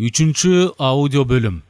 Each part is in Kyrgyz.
3 аудио бөлім.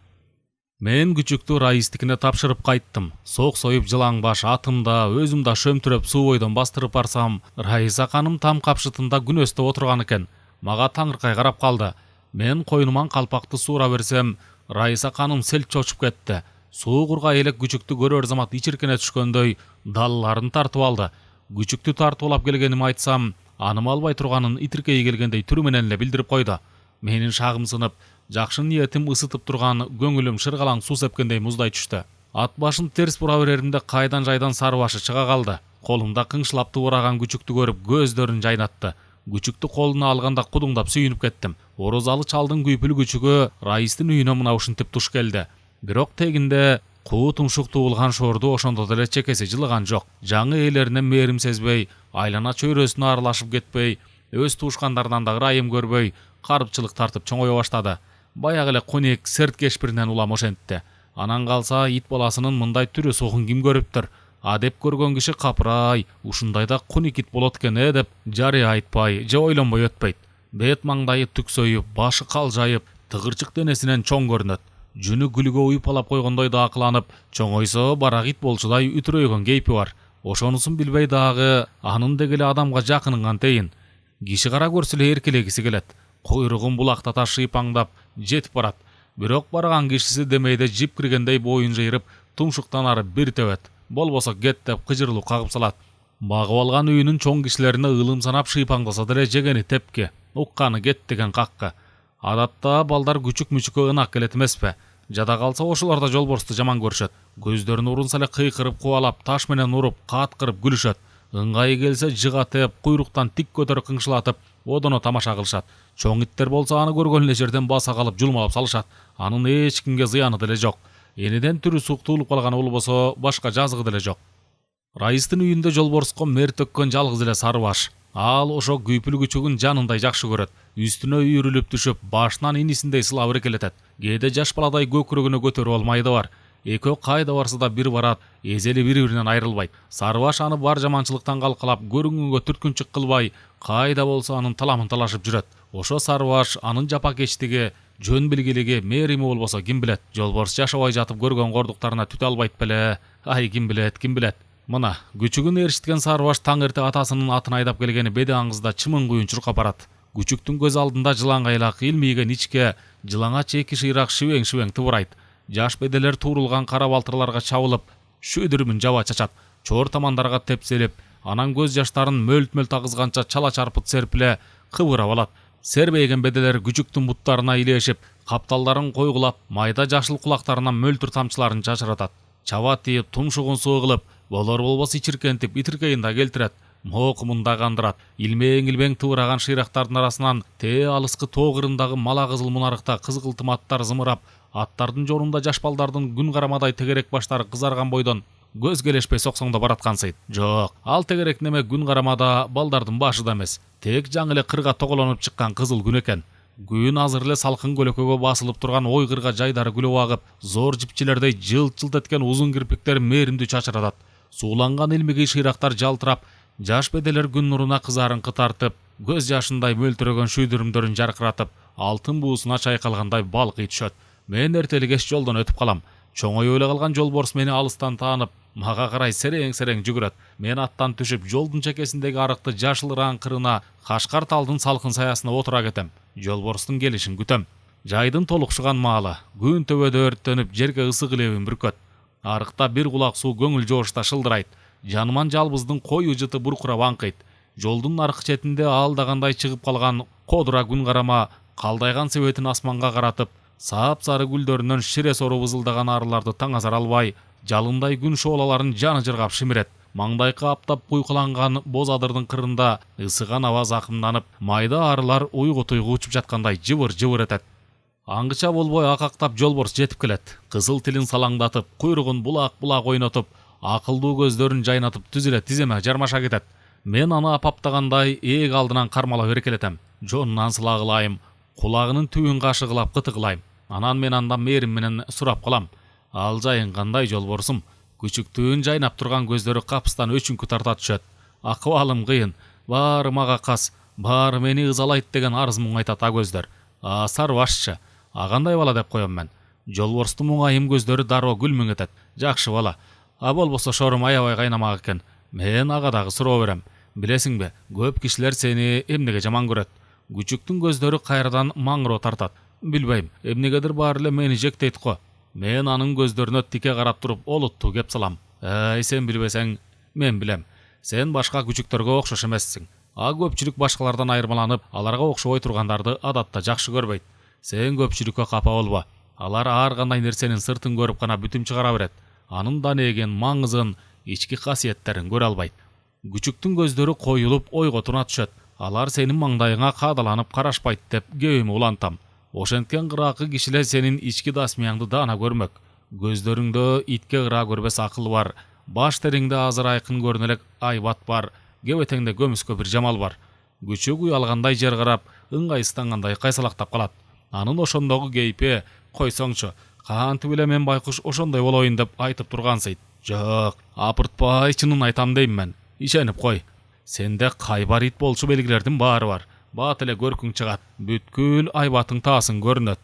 Мен күчүктү раистикине тапшырып кайттым. Соқ союп жылаң баш атымда, өзүмда шөмтүрөп суу бойдон бастырып барсам, Раиса ханым там капшытында күнөстө отурган экен. Мага таңыркай карап калды. Мен койнуман калпакты суура берсем, Раиса ханым селт чочуп кетти. Суу кургай элек күчүктү көрөр замат ичиркене түшкөндөй далларын тартып алды. Күчүктү тартуулап келгеним айтсам, аным албай турганын итиркей келгендей түрү менен эле билдирип койду. Менин шагым сынып, жакшы ниетим ысытып турган көңүлүм шыргалаң суу сепкендей муздай түштү. Ат башын терс бура береримде кайдан жайдан сары башы чыга калды. Колумда кыңшылап туураган күчүктү көрүп көздөрүн жайнатты. Күчүктү колуна алганда кудуңдап сүйүнүп кеттим. Орозалы чалдын күйпүлү күчүгү Раистин үйүнө мына ушинтип туш келди. Бирок тегинде куу тумшук туулган шорду ошондо деле чекеси жылыган жок. Жаңы ээлеринен мээрим сезбей, айлана чөйрөсүнө аралашып кетпей, өз туушкандарынан да ырайым көрбөй, карыпчылык тартып чоңое баштады. Баягы эле кунек серт кешпиринен улам ошентти. Анан калса ит баласынын мындай түрү согун ким көрүптүр? Адеп көргөн киши капырай, ушундайда кунек ит болот экен деп жарыя айтпай, же ойлонбой өтпөйт. Бет маңдайы түксөйүп, башы калжайып, тыгырчык денесинен чоң көрүнөт. Жүнү гүлгө уйпалап койгондой да акыланып, чоңойсо барак ит болчудай үтүрөйгөн кейпи бар. Ошонусун билбей дагы анын дегеле адамга жакынынган тейин. Киши кара көрсө эле эркелегиси келет. Койругун булактата шыйпаңдап жетип барат. Бирок барган кишиси демейде жип киргендей боюн жыйрып, тумшуктан ары бир төбөт. Болбосо кет деп кыжырлуу кагып салат. Багып алган үйүнүн чоң кишилерине ылым санап шыйпаңдаса деле жегени тепки, укканы кет деген какка. Адатта балдар күчүк-мүчүккө ынак келет эмеспи? Жада калса ошолор да жолборсту жаман көрүшөт. Көздөрүн урунса эле кыйкырып кубалап, таш менен уруп, кааткырып күлүшөт. Ыңгайы келсе жыга теп, куйруктан тик көтөрүп кыңшылатып, одоно тамаша кылышат. Чоң иттер болсо аны көргөн эле жерден баса калып жулмалап салышат. Анын эч кимге зыяны деле жок. Эниден түрү суктуулуп калганы болбосо башка жазыгы деле жок. Раистин үйүндө жолборско мер төккөн жалгыз эле сары баш. Ал ошо күйпүл күчүгүн жанындай жакшы көрөт. Үстүнө үйрүлүп түшүп, башынан инисиндей сылап эркелетет. Кээде жаш баладай көкүрөгүнө көтөрүп алмайды бар. Экөө кайда барса да бир барат, эзели бири-биринен айрылбайт. Сарыбаш аны бар жаманчылыктан калкалап, көрүнгөнгө түрткүнчүк кылбай, кайда болсо анын таламын талашып жүрөт. Ошо Сарыбаш анын жапакечтиги, жөн билгилиги, мээрими болбосо ким билет? Жолборс жашабай жатып көргөн кордуктарына түтө албайт беле? Ай, ким билет, ким билет? Мына, күчүгүн ээрчиткен Сарыбаш таң эрте атасынын атын айдап келгени беди аңызда чымын куюн чуркап барат. Күчүктүн көз алдында жылаңгайлак, илмийген ичке, жылаңа чеки шыйрак шибең-шибең тыбырайт. Жаш беделер туурулган кара балтырларга чабылып, шүдүрүмүн жаба чачат. Чор тамандарга тепселип, анан көз жаштарын мөлт-мөлт агызганча чала чарпыт серпиле кыбырап алат. Сербейген беделер күчүктүн буттарына илешип, капталдарын койгулап, майда жашыл кулактарынан мөлтүр тамчыларын чачыратат. Чаба тийип, тумшугун суугулуп, болор-болбос ичиркентип, итиркейин да келтирет. Моокумун да кандырат. Илмең-илмең тыбыраган шыйрактардын арасынан тээ алыскы тоо кырындагы мала кызыл мунарыкта кызгылтым аттар зымырап, аттардын жорунда жаш балдардын күн карамадай тегерек баштары кызарган бойдон көз келешпей соксоңдо бараткансыйт. Жок, ал тегерек неме күн карамада балдардын башы да эмес. Тек жаңы эле кырга тоголонуп чыккан кызыл күн экен. Күн азыр эле салкын көлөкөгө басылып турган ой кырга жайдары күлүп агып, зор жипчилердей жылт-жылт эткен узун кирпиктер мээримдүү чачыратат. Сууланган илмиги шыйрактар жалтырап, жаш беделер күн нуруна кызарыңкы тартып, көз жашындай мөлтүрөгөн шүйдүрүмдөрүн жаркыратып, алтын буусуна чайкалгандай балкый түшөт. Мен эртели кеч жолдон өтүп калам. Чоңой эле калган жолборс мени алыстан таанып, мага карай серең-серең жүгүрөт. Мен аттан түшүп, жолдун чекесиндеги арыкты жашыл ыран кырына, Кашкар талдын салкын саясына отура кетем. Жолборстун келишин күтөм. Жайдын толукшуган маалы, күн төбөдө өрттөнүп, жерге ысык лебин бүркөт. Арыкта бир кулак суу көңүл жоошта шылдырайт. Жаныман жалбыздын кой ыжыты буркурап аңкыйт. Жолдун аркы четинде алдагандай чыгып калган кодура күн карама калдайган себетин асманга каратып, сап-сары гүлдөрүнөн шире сору вызылдаган арыларды таң азар албай, жалындай күн шоолаларын жаны жыргап шимирет. Маңдайкы аптап куйкуланган боз адырдын кырында ысыган аба закымданып, майда арылар уйгу-туйгу учуп жаткандай жыбыр-жыбыр этет. Аңгыча болбой акактап жолборс жетип келет. Кызыл тилин салаңдатып, куйругун булак-булак ойнотуп, акылдуу көздөрүн жайнатып түз эле тиземе жармаша кетет. Мен аны апаптагандай ээг алдынан кармалап эркелетем. Жонунан сылагылайм, кулагынын түбүн кашыгылап кытыгылайм. Анан мен андан мээрим менен сурап калам. Ал жайың кандай жолборсум? Күчүктүн жайнап турган көздөрү капыстан өчүңкү тарта түшөт. Акыбалым кыйын, баары мага кас, баары мени ызалайт деген арыз мұң айтат көздөр. Сарыбашчы, Агандай бала деп коем мен. Жолборстун муңайым көздөрү дароо күлмүң этет. Жакшы бала. А болбосо шорум аябай кайнамак экен. Мен ага дагы суроо берем. Билесиңби, көп кишилер сени эмнеге жаман көрөт? Күчүктүн көздөрү кайрадан маңыроо тартат. Билбейм, эмнегедир баары эле мени жектейт го. Мен анын көздөрүнө тике карап туруп олуттуу кеп салам. Сен билбесең, мен билем. Сен башка күчүктөргө окшош эмессиң. А көпчүлүк башкалардан айырмаланып, аларга окшобой тургандарды адатта жакшы көрбөйт. Сен көпчүлүккө капа болбо. Алар ар кандай нерсенин сыртын көрүп гана бүтүм чыгара берет. Анын данеген, маңызын, ички касиеттерин көрө албайт. Күчүктүн көздөрү коюлуп, ойго туна түшөт. Алар сенин маңдайыңа каадаланып карашпайт деп кебими улантам. Ошенткен кыракы кишилер сенин ички дасмияңды даана көрмөк. Көздөрүңдө итке кыра көрбөс акыл бар. Баш териңде азыр айкын көрүнө элек айбат бар. Кебетеңде көмүскө бир жамал бар. Күчүк уялгандай жер карап, ыңгайсыздангандай кайсалактап калат. Анын ошондогу кейпи, койсоңчу, кантип эле мен байкуш ошондой болоюн деп айтып тургансыйт. Жок, апыртпай чынын айтам дейм мен. Ишенип кой. Сенде кайбар ит болчу белгилердин баары бар. Бат эле көркүң чыгат. Бүткүл айбатың таасын көрүнөт.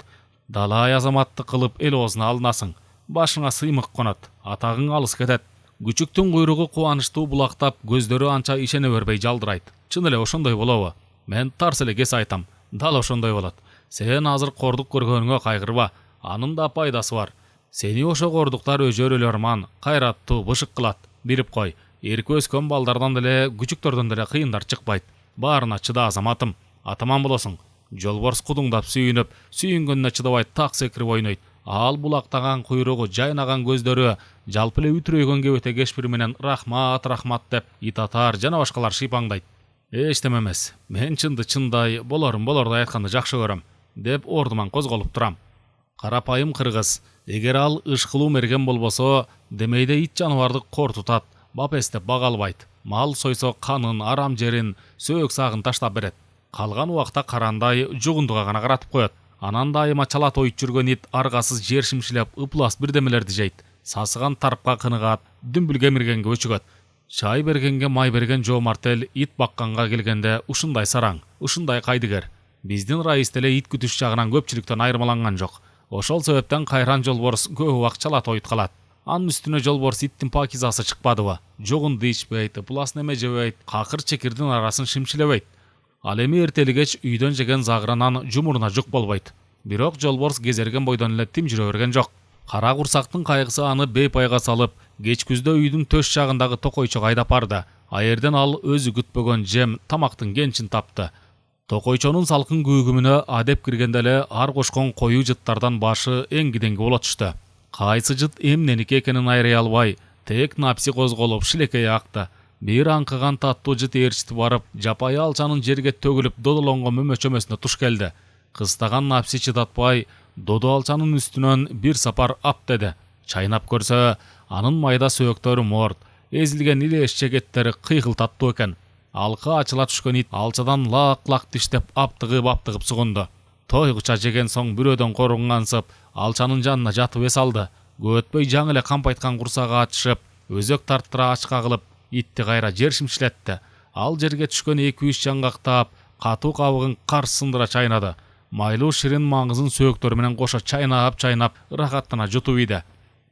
Далай азаматты кылып эл оозуна алынасың. Башыңа сыймык конот. Атагың алыс кетет. Күчүктүн куйругу кубанычтуу булактап, көздөрү анча ишене бербей жалдырайт. Чын эле ошондой болобу? Мен тарс эле кес айтам. Дал ошондой болот. Сен азыр кордук көргөнүңө кайгырба. Анын да пайдасы бар. Сени ошо кордуктар өжөрөлөр арман, кайраттуу, бышык кылат. Билип кой. Эрке өскөн балдардан деле, күчүктөрдөн деле кыйындар чыкпайт. Баарына чыда азаматым. Атаман болосуң. Жолборс кудуңдап сүйүнүп, сүйүнгөнүнө чыдабай так секирип ойнойт. Ал булактаган куйругу, жайнаган көздөрү, жалпы эле үтүрөйгөн кебете кешпир менен рахмат, рахмат деп итатар жана башкалар шыйпаңдайт. Эчтеме эмес. Мен чындай, болордой айтканды жакшы көрөм, деп ордуман козголуп турам. Карапайым кыргыз, эгер ал ышкылуу мерген болбосо, демейде ит жаныбарды кортутат, бапестеп бага албайт. Мал сойсо канын, арам жерин, сөөк сагын таштап берет. Калган убакта карандай жугундуга гана каратып коет. Анан дайыма чала тоюп жүргөн ит аргасыз жер шимшилеп ыплас бирдемелерди жейт. Сасыган тарпка кыныгат, дүмбүл кемиргенге өчүгөт. Чай бергенге май берген жоомарт эл ит бакканга келгенде ушундай сараң, ушундай кайдыгер. Биздин Раис деле ит күтүш жагынан көпчүлүктөн айырмаланган жок. Ошол себептен кайран жолборс көп убак чала тоют калат. Анын үстүнө жолборс иттин пакизасы чыкпадыбы? Жогунду ичпейт, ыплас неме жебейт, какыр чекирдин арасын шимшилебейт. Ал эми эртели кеч үйдөн жеген загыранан жумуруна жук болбойт. Бирок жолборс кезерген бойдон эле тим жүрө берген жок. Кара курсактын кайгысы аны бейпайга салып, кеч күздө үйдүн төш жагындагы токойчого айдап барды. Аерден ал өзү күтпөгөн жем, тамактын кенчин тапты. Токойчонун салкын күүгүмүнө адеп киргенде эле ар кошкон коюу жыттардан башы эңгидеңги боло түштү. Кайсы жыт эмненики экенин айрай албай, тек напси козголуп шилекей акты. Бир аңкыган таттуу жыт ээрчитип барып, жапайы алчанын жерге төгүлүп додолонгон мөмөчөмөсүнө туш келди. Кыстаган напси чыдатпай, додо алчанын үстүнөн бир сапар ап деди. Чайнап көрсө, анын майда сөөктөрү морт, эзилген илеш чегеттери кыйкылтаттуу экен. Алкы ачыла түшкөн ит алчадан лак-лак диштеп аптыгып сугунду. Тойгуча жеген соң бирөөдөн коргонгансып, алчанын жанына жатып эс алды. Көп өтпөй жаңы эле кампайткан курсагы ачышып, өзөк тарттыра ачка кылып, итти кайра жер шимшилетти. Ал жерге түшкөн 2-3 жаңгактап, катуу кабыгын карс сындыра чайнады. Майлуу ширин маңызын сөөктөрү менен кошо чайнап, ырахаттана жутуп ийди.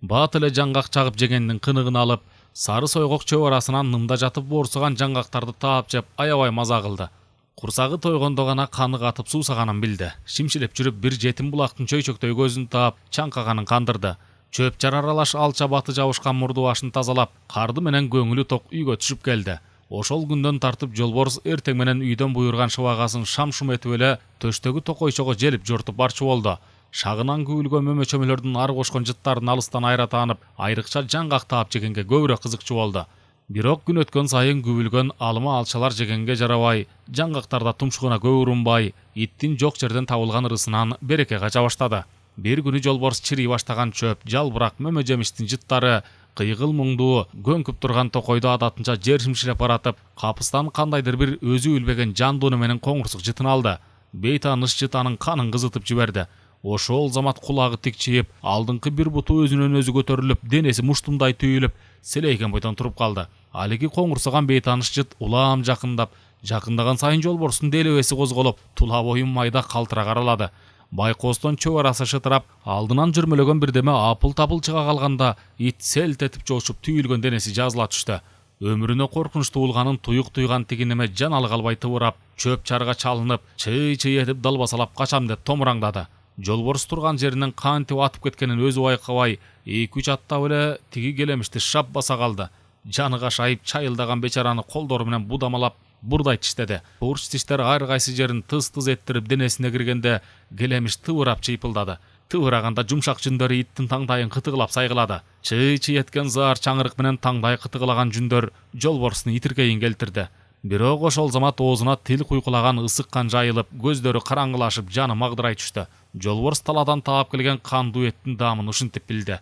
Бат эле жаңгак чагып жегендин кыныгын алып, сары сойгок чөп арасынан нымда жатып боорсуган жаңгактарды таап жеп аябай маза кылды. Курсагы тойгондо гана каны катып суусаганын билди. Шимшилеп жүрүп бир жетим булактын чөйчөктөй көзүн таап, чаңкаганын кандырды. Чөп чар аралаш алча баты жабышкан мурду башын тазалап, карды менен көңүлү ток үйгө түшүп келди. Ошол күндөн тартып жолборс эртең менен үйдөн буйрган шыбагасын шам-шум этип эле төштөгү токойчого желип жортуп барчу болду. Шагынан күбүлгөн мөмөчөмөлөрдүн ары кошкон жыттарын алыстан айра таанып, айрыкча жаңгак таап жегенге көбүрөөк кызыкчу болду. Бирок күн өткөн сайын күбүлгөн алма алчалар жегенге жарабай, жаңгактарда тумшугуна көп урунбай, иттин жок жерден табылган ырысынан береке кача баштады. Бир күнү жолборс чирий баштаган чөп, жалбырак, мөмө жемиштин жыттары кыйгыл муңдуу көнкүп турган токойду адатынча жер шимшилеп баратып, капыстан кандайдыр бир өзү билбеген жандууну менен коңурсук жытын алды. Бейтааныш жыт анын канын кызытып жиберди. Ошол замат кулагы тикчиип, алдыңкы бир буту өзүнөн өзү көтөрүлүп, денеси муштумдай түйүлүп, селейген бойдон туруп калды. Алиги коңурсаган бейтааныш жыт улам жакындаган сайын жолборстун делебеси козголуп, тула боюн майда калтыра каралады. байкостон чөп арасы шытырап, алдынан жүрмөлөгөн бирдеме апыл-тапыл чыга калганда ит селт этип чоочуп түйүлгөн денеси жазыла түштү. Өмүрүнө коркунучтуу улганын туюк туйган тигинеме жан алга албай тыбырап, чөп чарга чалынып, чый-чый этип далбасалап качам деп томураңдады. Жолборс турган жеринен кантип атып кеткенин өзү байкабай, 2-3 аттап эле тиги келемишти шап баса калды. Жаны кашайып, чайылдаган бечараны колдору менен будамалап, бурдай тиштеди. Бурч тиштер ар кайсы жерин тыз-тыз эттирип денесине киргенде келемиш тыбырап чыйпылдады. Тыбыраганда жумшак жүндөрү иттин таңдайын кытыгылап сайгылады. Чый-чый эткен заар чаңырык менен таңдай кытыгылаган жүндөр Жолборстун итиркейин келтирди. Бирок ошол замат оозуна тил куйкулаган ысык кан жайылып, көздөрү караңгылашып, жаны магдырай түштү. Жолборс таладан таап келген кандуу эттин даамын ушинтип билди.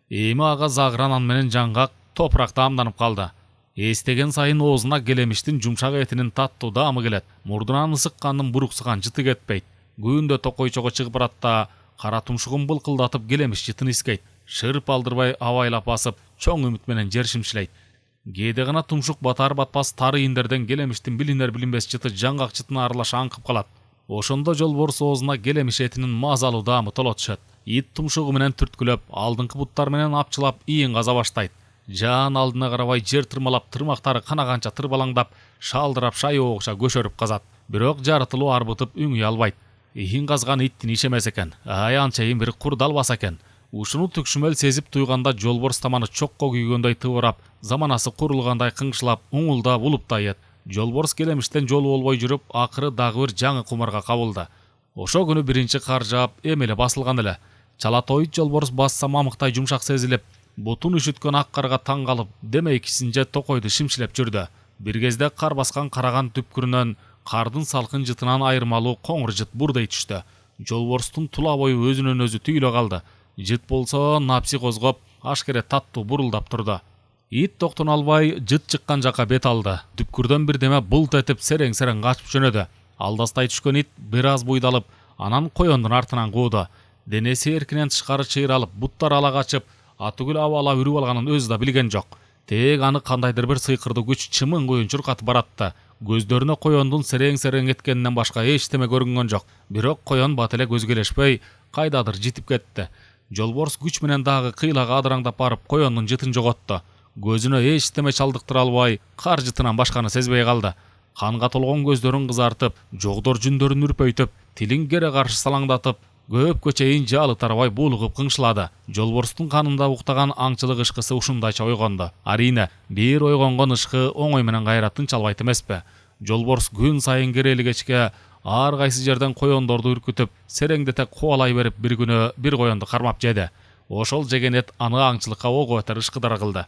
Эми ага загыранан менен жаңгак топуракта амданып калды. Эстеген сайын оозуна келемиштин жумшак этинин таттуу даамы келет. Мурдунан ысык кандын буруксуган жыты кетпейт. Күндө токойчого чыгып барат да, кара тумшугун былкылдатып келемиш жытын искейт. Шырп алдырбай абайлап басып, чоң үмүт менен жер шимшилейт. Кээде гана тумшук батар батпас тары индерден келемиштин билинер билинбес жыты жаңгак жытына аралаша аңкып калат. Ошондо Жолборс оозуна келемиш этинин мазалуу даамы толо түшөт. Ит тумшугу менен түрткүлөп, алдыңкы буттары менен апчылап, ийин каза баштайт. Жаан алдына карабай жер тырмалап, тырмактары канаганча тырбалаңдап, шалдырап шайоо окша көшөрүп казат. Бирок жарытылуу арбытып үңүй албайт. Ийин казган иттин ишемес экен. Анчайын бир курдалбас экен. Ушуну түкшүмөл сезип туйганда Жолборс таманы чокко күйгөндөй тыбырап, заманасы курулгандай кыңшылап, уңулдап, улуптайет. Жолборс келемиштен жолу болбой жүрүп, акыры дагы бир жаңы кумарга кабылды. Ошо күнү биринчи кар жаап, эмеле басылган эле. Чалатоит Жолборс басса мамыктай жумшак сезилип, бутун үшүткөн ак карга таң калып, демейкисинче токойду шимшилеп жүрдү. Бир кезде кар баскан караган түпкүрүнөн кардын салкын жытынан айырмалуу коңур жыт бурдай түштү. Жолборстун тула бою өзүнөн өзү түйүлө калды. Жыт болсо напси козгоп, ашкере таттуу бурулдап турду. Ит токтоно албай жыт чыккан жака бет алды. Түпкүрдөн бирдеме булт этип серең-серең качып жөнөдү. Алдастай түшкөн ит бир аз буйдалып, анан коёндун артынан кууду. Денеси эркинен тышкары чыйралып, буттары ала качып, атүгүл абала үрүп алганын өзү да билген жок. Тег аны кандайдыр бир сыйкырдуу күч чымын куюн чуркатып баратты. Көздөрүнө коёндун серең-серең эткенинен башка эчтеме көрүнгөн жок. Бирок коён бат эле көзгөлешпей, кайдадыр житип кетти. Жолборс күч менен дагы кыйлага адыраңдап барып, коёндун жытын жоготту. Көзүнө эчтеме чалдыктыра албай, кар жытынан башканы сезбей калды. Канга толгон көздөрүн кызартып, жогдор жүндөрүн үрпөйтүп, тилин кере каршы салаңдатып, көпкө чейин жаалы тарабай булугуп кыңшылады. Жолборстун канында уктаган аңчылык ышкысы ушундайча ойгонду. Арине, бир ойгонгон ышкы оңой менен кайра тынчалбайт эмеспи. Жолборс күн сайын керели кечке ар кайсы жерден коёндорду үркүтүп, сереңдете кубалай берип, бир күнү бир коёнду кармап жеди. Ошол жеген эт аны аңчылыкка ого бетер ышкыдар кылды.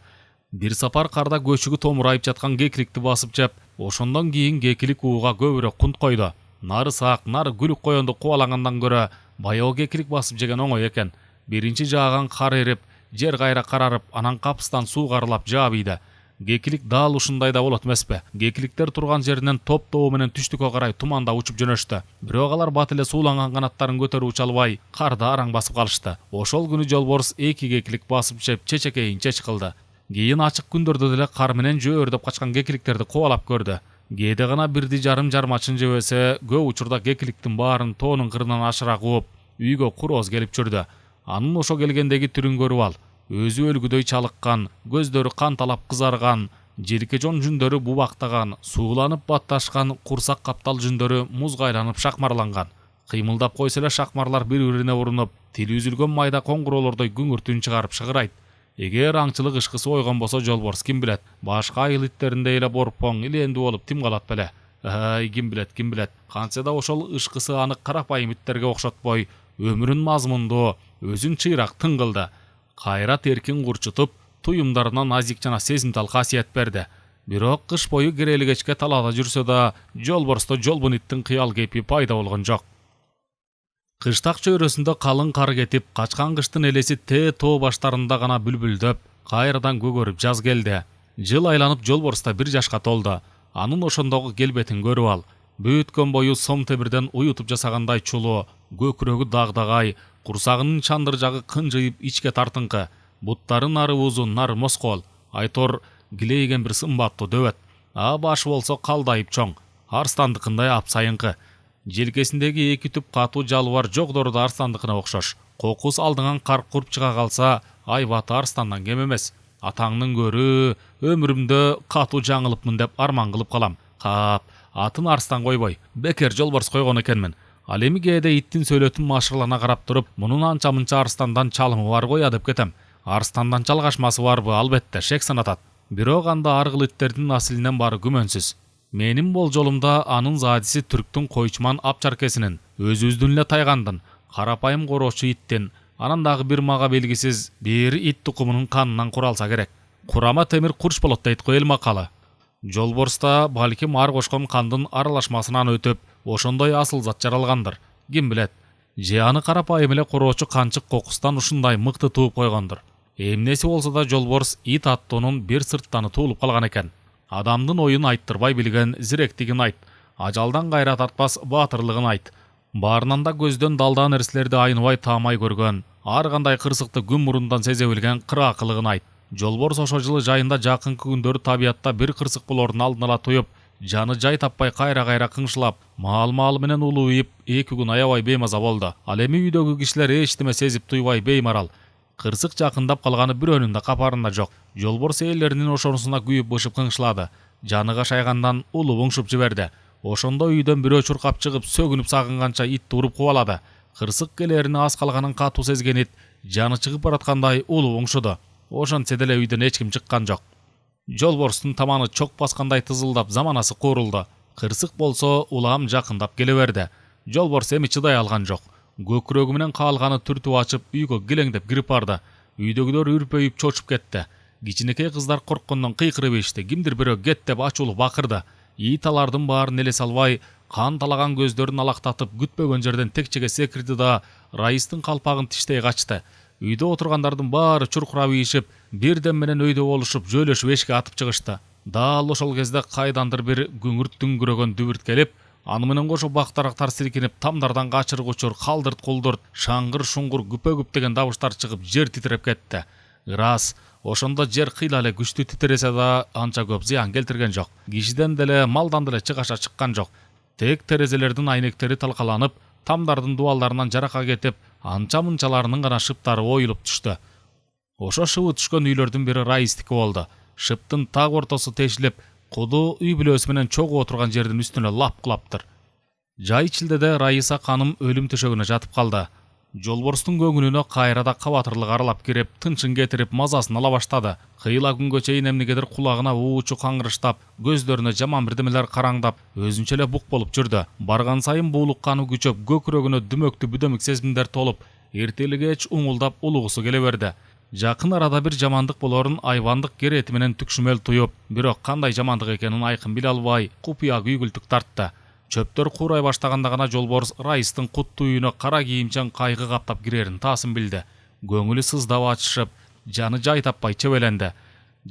Бир сапар карда көчүгү томурайып жаткан кекиликти басып жеп, ошондон кийин кекилик ууга көбүрөөк кунт койду. Нары сак, нары күлүк коёнду кубалагандан көрө баягы кекилик басып жеген оңой экен. Биринчи жааган кар эрип, жер кайра карарып, анан капыстан суу карылап жаабыйды. Кекилик дал ушундай да болот эмеспи? Кекиликтер турган жеринен топ-тобу менен түштүккө карай туманда учуп жөнөштү. Бирок алар бат эле сууланган канаттарын көтөрүп уча албай, карда араң басып калышты. Ошол күнү Жолборс 2 кекилик басып жеп, чечекейин чеч кылды. Кийин ачык күндөрдө деле кар менен жөөрдөп качкан кекиликтерди кубалап көрдү. Кээде гана бирди жармачын жебесе, көп учурда кекиликтин баарын тоонун кырынан ашыра кууп, үйгө курооз келип жүрдү. Анын ошо келгендеги түрүн көрүп ал. Өзү өлгүдөй чалыккан, көздөрү канталап кызарган, желкежон жүндөрү бубактаган, сууланып батташкан, курсак каптал жүндөрү музга айланып шакмарланган. Кыймылдап койсо эле шакмарлар бири-бирине урунуп, тили үзүлгөн майда коңгуроолордой күңүртүн чыгарып шыгырайт. Эгер аңчылык ышкысы ойгонбосо Жолборс ким билет, башка айыл иттериндей эле борпоң, илендүү болуп тим калат беле. Ким билет. Кантсе да ошол ышкысы аны карапайым иттерге окшотпой, өмүрүн мазмундуу, өзүн чыйрак тың кылды. Кайрат эркин курчутуп, туюмдарына назик жана сезимтал касиет берди. Бирок кыш бою керели кечке талаада жүрсө да, Жолборсто жолбун иттин кыял кейпи пайда болгон жок. Кыштак чөйрөсүндө калың кар кетип, качкан кыштын элеси тоо баштарында гана бүлбүлдөп, кайрадан көгөрүп жаз келди. Жыл айланып Жолборста 1 жашка толду. Анын ошондогу келбетин көрүп ал. Бөөткөн бою сом темирден уютуп жасагандай чулуу, көкүрөгү дагдагай, курсагынын чандыр жагы кынжыйып ичке тартыңкы, буттары нары узун, нары москол, айтор килейген бир сымбаттуу дөбөт. Башы болсо калдайып чоң, арстандыкындай апсайыңкы. Желкесиндеги эки түп катуу жалбар жогдордо арстандыкына окшош. Кокус алдыңан карк куруп чыга калса, айбаты арстандан кем эмес. Атаңдын көрү, өмүрүмдө катуу жаңылыпмын деп арман кылып калам. Кап, атын арстан койбой, бекер жолборс койгон экенмин. Ал эми кээде иттин сөйлөтүн машырлана карап туруп, мунун анча-мынча арстандан чалымы бар го деп кетем. Арстандан чалгашмасы барбы? Албетте, шек санатат. Бирок анда аргыл иттердин наслинен бары күмөнсүз. Менин болжолумда анын задиси түрктүн койчуман апчаркесинин, өзүбүздүн эле тайгандын, карапайым короочу иттин, анан дагы бир мага белгисиз бир ит тукумунун канынан куралса керек. Курама темир курч болот дейт го эл макалы. Жолборста балким ар кошкон кандын аралашмасынан өтүп, ошондой асыл зат жаралгандыр. Ким билет? Же аны карапайым эле короочу канчык кокустан ушундай мыкты тууп койгондур. Эмнеси болсо да жолборс ит аттоонун бир сырттаны туулуп калган экен. Адамдын оюн айттырбай билген зиректигин айт, ажалдан кайра тартпас баатырлыгын айт. Баарынан да көздөн далдаа нерселерди айныбай таамай көргөн, ар кандай кырсыкты күн мурундан сезе билген кыраакылыгын айт. Жолборс ошо жылы жайында жакынкы күндөрү табиятта бир кырсык болорун алдын ала туюп, жаны жай таппай кайра кыңшылап, маал менен улууйып, 2 күн аябай беймаза болду. Ал эми үйдөгү кишилер эчтеме сезип туйбай беймарал. Кырсык жакындап калганы бирөөнүн да капарында жок. Жолборс ээлеринин ошонусуна күйүп бышып кыңшылады. Жаны кашайгандан улуу уңшуп жиберди. Ошондо үйдөн бирөө чуркап чыгып, сөгүнүп сагынганча итти уруп кубалады. Кырсык келерине аз калганын катуу сезген ит жаны чыгып бараткандай улуу уңшуду. Ошентсе деле үйдөн эч ким чыккан жок. Жолборстун таманы чок баскандай тызылдап заманасы куурулду. Кырсык болсо улам жакындап келе берди. Жолборс эми чыдай алган жок. Көкүрөгү менен каалганы түртүп ачып, үйгө килеңдеп кирип барды. Үйдөгүлөр үрпөйүп чочуп кетти. Кичинекей кыздар корккондон кыйкырып ишти. Кимдир бирөө кет деп ачуулуу бакырды. Ит алардын баарын эле салбай, кан талаган көздөрүн алактатып, күтпөгөн жерден текчеге секирди да Раистин калпагын тиштей качты. Үйдө отургандардын баары чуркурап ийишип, бирден менен өйдө болушуп, жөөлөшүп эшикке атып чыгышты. Дал ошол кезде кайдандыр бир күңүрт дүңгүрөгөн дүбүрт келип, аны менен кошо бактарактар силкинип, тамдардан качырык учур, калдырт кулдурт, шаңгыр шуңгур, күпө-күп деген дабыштар чыгып, жер титиреп кетти. Ырас, ошондо жер кыйла эле күчтүү титиресе да анча көп зыян келтирген жок. Кишиден деле, малдан деле чыгаша чыккан жок. Тек терезелердин айнектери талкаланып, тамдардын дубалдарынан жарака кетип, анча-мынчаларынын гана шыптары оюлуп түштү. Ошо шыбы түшкөн үйлөрдүн бири Раистики болду. Шыптын так ортосу тешилип, куду үй бүлөсү менен чогуу отурган жердин үстүнө лап кулаптыр. Жай чилдеде Раиса каным өлүм төшөгүнө жатып калды. Жолборстун көңүлүнө кайрада кабатырлык аралап кирип, тынчын кетирип, мазасын ала баштады. Кыйла күнгө чейин эмнегедир кулагына уучу каңгырыштап, көздөрүнө жаман бирдемелер караңдап, өзүнчө эле бук болуп жүрдү. Барган сайын буулукканы күчөп, көкүрөгүнө дүмөктүү бүдөмүк сезимдер толуп, эртелигеч уңулдап улугусу келе берди. Жакын арада бир жамандык болорун айбандык керети менен түкшүмөл туюп, бирок кандай жамандык экенин айкын биле албай, купуя күйгүлтүк тартты. Чөптөр куурай баштаганда гана Жолборс Раистин куттуу үйүнө кара кийимчен кайгы каптап кирерин таасын билди. Көңүлү сыздап ачышып, жаны жай таппай чебеленди.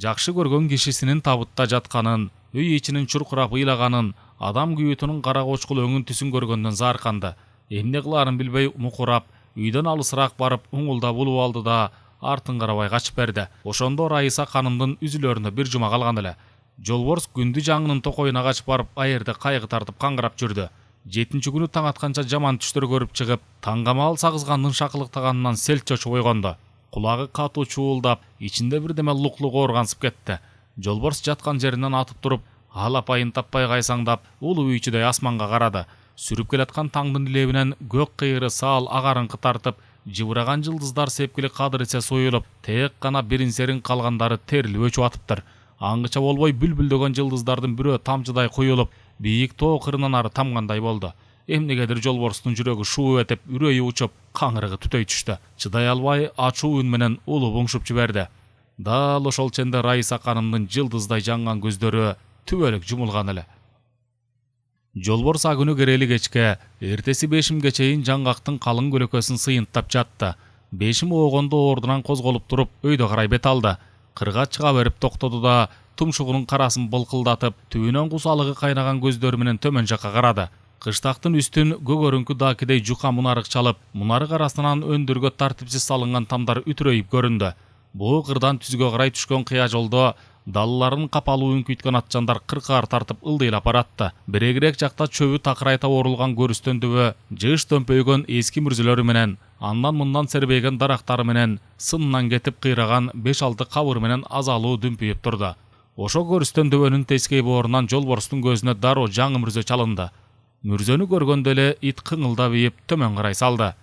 Жакшы көргөн кишисинин табытта жатканын, үй ичинин чуркурап ыйлаганын, адам күйөтүнүн кара кочкул өңүн түсүн көргөндөн зарканды. Эмне кылаарын билбей мукурап, үйдөн алысыраак барып уңулдап улуп алды да артын карабай качып берди. Ошондо Раиса канымдын үзүлөрүнө бир жума калган эле. Жолборс күндү жаңынын токоюна качып барып, айырды кайгы тартып каңгырап жүрдү. 7-нчи күнү таң атканча жаман түштөр көрүп чыгып, таңгамал сагызгандын шакылыктаганынан селт чочуп ойгонду. Кулагы катуу чуулдап, ичинде бирдеме лук-лук ооргансып кетти. Жолборс жаткан жеринен атып туруп, алапайын таппай кайсаңдап, улуу үйчүдөй асманга карады. Сүрүп келаткан таңдын илебинен көк кыйыры саал агарыңкы тартып, жыбыраган жылдыздар сепкили кадырысе союлуп, тек гана бирин-серин калгандары терилип өчүп атыптыр. Аңгыча болбой бүлбүлдөгөн жылдыздардын бирөө тамчыдай куюлуп, бийик тоо кырынан ары тамгандай болду. Эмнегедир Жолборстун жүрөгү шуу этип, үрөйү учуп, каңырыгы түтөй түштү. Чыдай албай, ачуу үн менен улуу уңшуп жиберди. Дал ошол ченде Раиса канымдын жылдыздай жанган көздөрү түбөлүк жумулган эле. Жолборс агүнү керели кечке, эртеси бешимге чейин жаңгактын калың көлөкөсүн сыйынтап жатты. Бешим оогондо ордунан козголуп туруп, өйдө карай бет алды. Кырга чыга берип токтоду да, тумшугунун карасын былкылдатып, түбүнөн кусалыгы кайнаган көздөрү менен төмөн жакка карады. Кыштактын үстүн көгөрүңкү даакидей жука мунарык чалып, мунарык арасынан өндүргө тартипсиз салынган тамдар үтүрөйүп көрүндү. Буу кырдан түзгө карай түшкөн кыя жолдо далларын капалуу үңкүйткөн атчандар кыркаар тартып ылдыйлап баратты. Берегирээк жакта чөбү такырайта орулган көрүстөндүбө жыш төмпөйгөн эски мүрзөлөрү менен, андан мындан сербейген дарактары менен, сынынан кетип кыйраган 5-6 кабыр менен азалуу дүмпүйүп турду. Ошо көрүстөндүбөнүн тескей боорунан Жолборстун көзүнө дароо жаңы мүрзө чалынды. Мүрзөнү көргөндө эле ит кыңылдап ийип төмөн карай салды.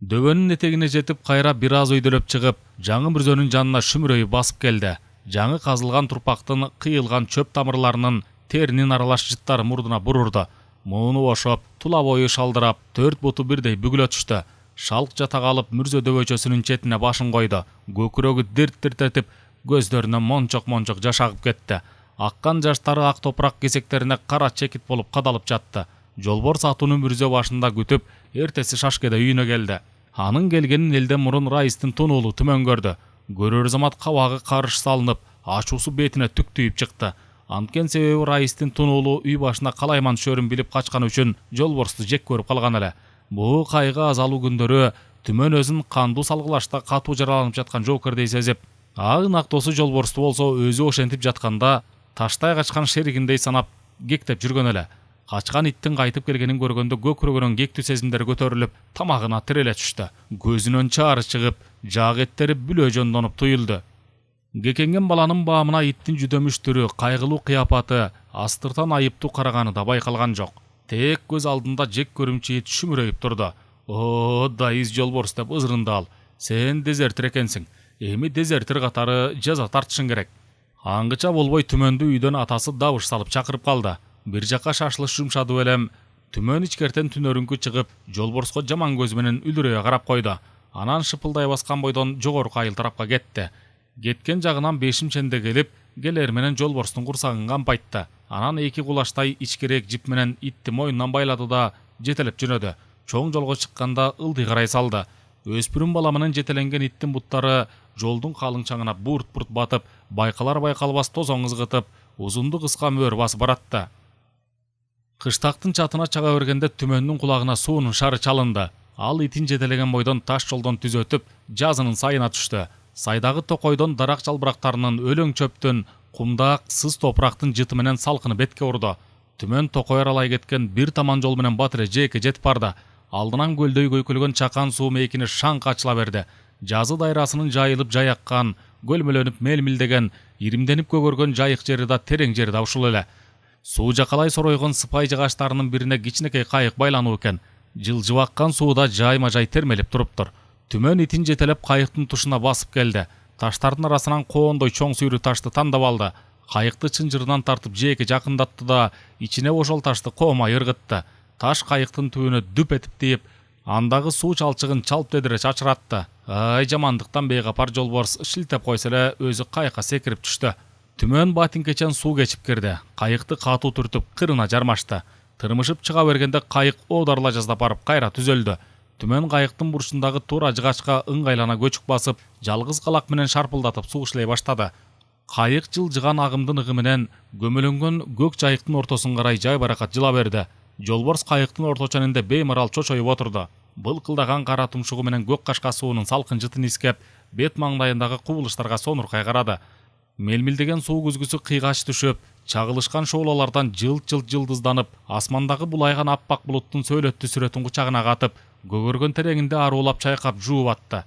Дөбөнүн этегине жетип кайра бир аз өйдөлөп чыгып, жаңы мүрзөнүн жанына шүмүрөйүп басып келди. Жаңы казылган турпактын кыйылган чөп тамырларынын теринин аралаш жыттары мурдуна бурурду. Мууну бошоп, тула бою шалдырап, 4 буту бирдей бүгүлө түштү. Шалк жата калып мүрзө дөбөчөсүнүн четине башын койду. Көкүрөгү дирт-дирт этип, көздөрүнөн мончок-мончок жаш агып кетти. Аккан жаштары ак топурак кесектерине кара чекит болуп кадалып жатты. Жолборс атууну мүрзө башында күтүп, эртеси шашкеде үйүнө келди. Анын келгенин элден мурун Раистин тунуулу түмөн көрдү. Көрөр замат кабагы карыш салынып, ачуусу бетине түктүйүп чыкты. Анткени себеби Раистин тунуулу үй башына калайман шөрүн билип качкан үчүн Жолборсту жек көрүп калган эле. Бул кайгы азалуу күндөрү түмөн өзүн кандуу салгылашта катуу жараланып жаткан жоокердей сезип, ак досу Жолборсту болсо өзү ошентип жатканда таштай качкан шеригиндей санап кектеп жүргөн эле. Качкан иттин кайтып келгенин көргөндө көкүрөгүнөн кектүү сезимдер көтөрүлүп, тамагына тиреле түштү. Көзүнөн чаары чыгып, жаак эттери бүлө жондонуп туюлду. Кекенген баланын баамына иттин жүдөмүш түрү, кайгылуу кыяпаты, астыртан айыптуу караганы да байкалган жок. Тек көз алдында жек көрүмчү ит шүмүрөйүп турду. «О, дайыз Жолборс» деп ызырынды ал. «Сен дезертир экенсиң. Эми дезертир катары жаза тартышың керек». Аңгыча болбой түмөндү үйдөн атасы добуш салып чакырып калды. Бир жакка шашлык жумшады белем. Түмөн ичкертен түнөрүңкү чыгып, Жолборско жаман көз менен үлүрөй карап койду. Анан шыпылдай баскан бойдон жогорку айыл тарапка кетти. Кеткен жагынан бешимченде келип, келер менен Жолборстун курсагын кампайтты. Анан 2 кулачтай ичкерээк жип менен итти мойнунан байлады да жетелеп жөнөдү. Чоң жолго чыкканда ылдый карай салды. Өспүрүм бала менен жетеленген иттин буттары жолдун калың чаңына бурт-бурт батып, байкалар-байкалбас тозоң ызгытып, узунду кыска мөр басып баратты. Кыштактын чатына чага бергенде түмөндүн кулагына суунун шары чалынды. Ал итин жетелеген бойдон таш жолдон түз өтүп, жазынын сайына түштү. Сайдагы токойдон дарак жалбырактарынын өлөң чөптүн, кумдак, сыз топурактын жыты менен салкыны бетке урду. Түмөн токой аралай кеткен бир таман жол менен батыре жээкке жетип барды. Алдынан көлдөй көйкөлгөн чакан суу мейкини шаңка ачыла берди. Жазы дайрасынын жайылып жаяккан, көлмөлөнүп мелмилдеген, иримденип көгөргөн жайык жери да терең жери да ушул эле. Суу жакалай соройгон сыпай жыгачтарынын бирине кичинекей кайык байлануу экен. Жылжыбаккан сууда жайма-жай термелип туруптур. Түмөн итин жетелеп кайыктын тушуна басып келди. Таштардын арасынан коондой чоң сүйрү ташты тандап алды. Кайыкты чынжырынан тартып жээкке жакындатты да, ичине ошол ташты коомай ыргытты. Таш кайыктын түбүнө дүп этип тийип, андагы суу чалчыгын чалп дедире чачыратты. Ай жамандыктан бейгапар Жолборс шилтеп койсо эле өзү кайыкка секирип түштү. Түмөн батинкечен суу кечип кирди. Кайыкты катуу түртүп кырына жармашты. Тырмышып чыга бергенде кайык оодарла жаздап барып кайра түзөлдү. Түмөн кайыктын бурчундагы туура жыгачка ыңгайлана көчүк басып, жалгыз калак менен шарпылдатып суу ишлей баштады. Кайык жылжыган агымдын ыгы менен көмөлөнгөн көк жайыктын ортосун карай жайбаракат жыла берди. Жолборс кайыктын орто ченинде беймарал чочоюп отурду. Былкылдаган кара тумшугу менен көк кашка суунун салкын жытын искеп, бет маңдайындагы кубулуштарга сонуркай карады. Мелмилдеген суу күзгүсү кыйгач түшүп, чагылышкан шоолалардан жылт-жылт жылдызданып, асмандагы булайган аппак булуттун сөйлөттү сүрөтүн кучагына катып, көгөргөн тереңинде аруулап чайкап жууп атты.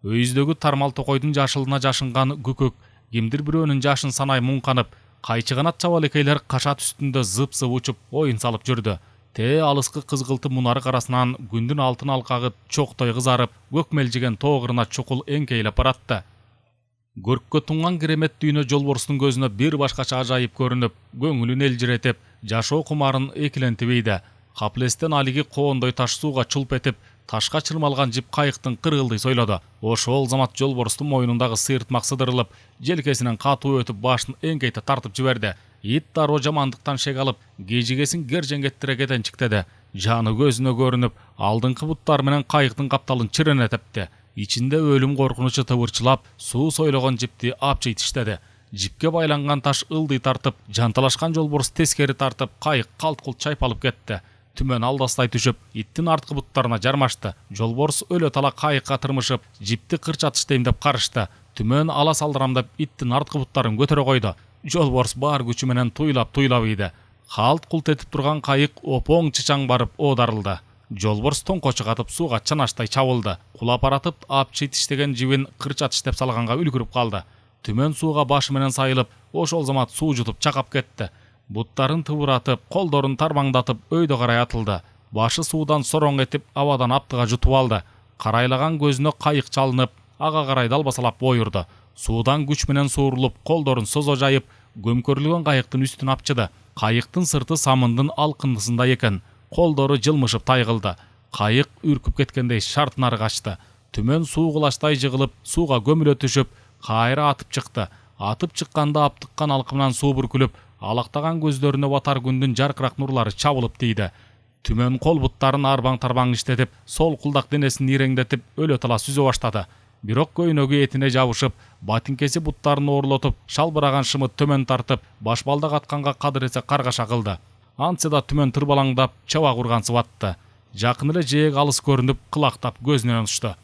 Өйүздөгү тармал токойдун жашылына жашынган күкөк, кимдир бирөөнүн жашын санай муңканып, кайчыганат чабалекейлер кашат үстүндө зып-зып учуп, оюн салып жүрдү. Алыскы кызгылты мунарык арасынан күндүн алтын алкагы чоктой кызарып, көкмелжиген тоогырына чукул эңкейлеп баратты. Көрккө туңган керемет дүйнө Жолборстун көзүнө бир башкача ажайып көрүнүп, көңүлүн элжиретип, жашоо кумарын экилентип ийди. Каплестен алиги коондой таш сууга чулп этип, ташка чырмалган жип кайыктын кыргылдый сойлоду. Ошол замат Жолборстун мойнундагы сыйыртмак сыдырылып, желкесинен катуу өтүп башын эңкейте тартып жиберди. Ит дароо жамандыктан шек алып, кежигесин кержеңгеттире кетенчиктеди. Жаны көзүнө көрүнүп, алдыңкы буттары менен кайыктын капталын чирене тепти. Ичинде өлүм коркунучу тыбырчылап, суу сойлогон жипти апчый тиштеди. Жипке байланган таш ылдый тартып, жанталашкан Жолборс тескери тартып, кайык калт-култ чайпалып кетти. Түмөн алдастай түшүп, иттин арткы буттарына жармашты. Жолборс өлө тала кайыкка тырмышып, жипти кырчатыштейм деп карышты. Түмөн ала салдырамдап иттин арткы буттарын көтөрө койду. Жолборс бар күчү менен туйлап ийди. Халт култ этип турган кайык опоң чычаң барып оодарылды. Жолборс тоңкочу катып сууга чанаштай чабылды. Кулап аратып апчы тиштеген жибин кырча тиштеп салганга үлгүрүп калды. Түмөн сууга башы менен сайылып, ошол замат суу жутуп чакап кетти. Буттарын тыбыратып, колдорун тармаңдатып өйдө карай атылды. Башы суудан сороң этип, абадан аптыга жутуп алды. Карайлаган көзүнө кайык чалынып, ага карай далбасалап бойурду. Суудан күч менен суурулуп, колдорун созо жайып, көмкөрүлгөн кайыктын үстүн апчыды. Кайыктын сырты самындын алкындысында экен. Колдору жылмышып тайгылды. Кайык үркүп кеткендей шартынары качты. Түмөн суу кулачтай жыгылып, сууга көмүлө түшүп, кайра атып чыкты. Атып чыкканда аптыккан алкымынан суу бүркүлүп, алактаган көздөрүнө батар күндүн жаркырак нурлары чабылып тийди. Түмөн кол буттарын арбаң-тарбаң иштетип, сол кулдак денесин иреңдетип, өлө тала сүзө баштады. Бирок көйнөгү этине жабышып, батинкеси буттарын оорлотуп, шалбыраган шымыт төмөн тартып, башбалдак атканга кадыр эсе каргаша кылды. Антса да түмөн тырбалаңдап, чаба кургансып атты. Жакын эле жээк алыс көрүнүп, кылактап көзүнөн учту.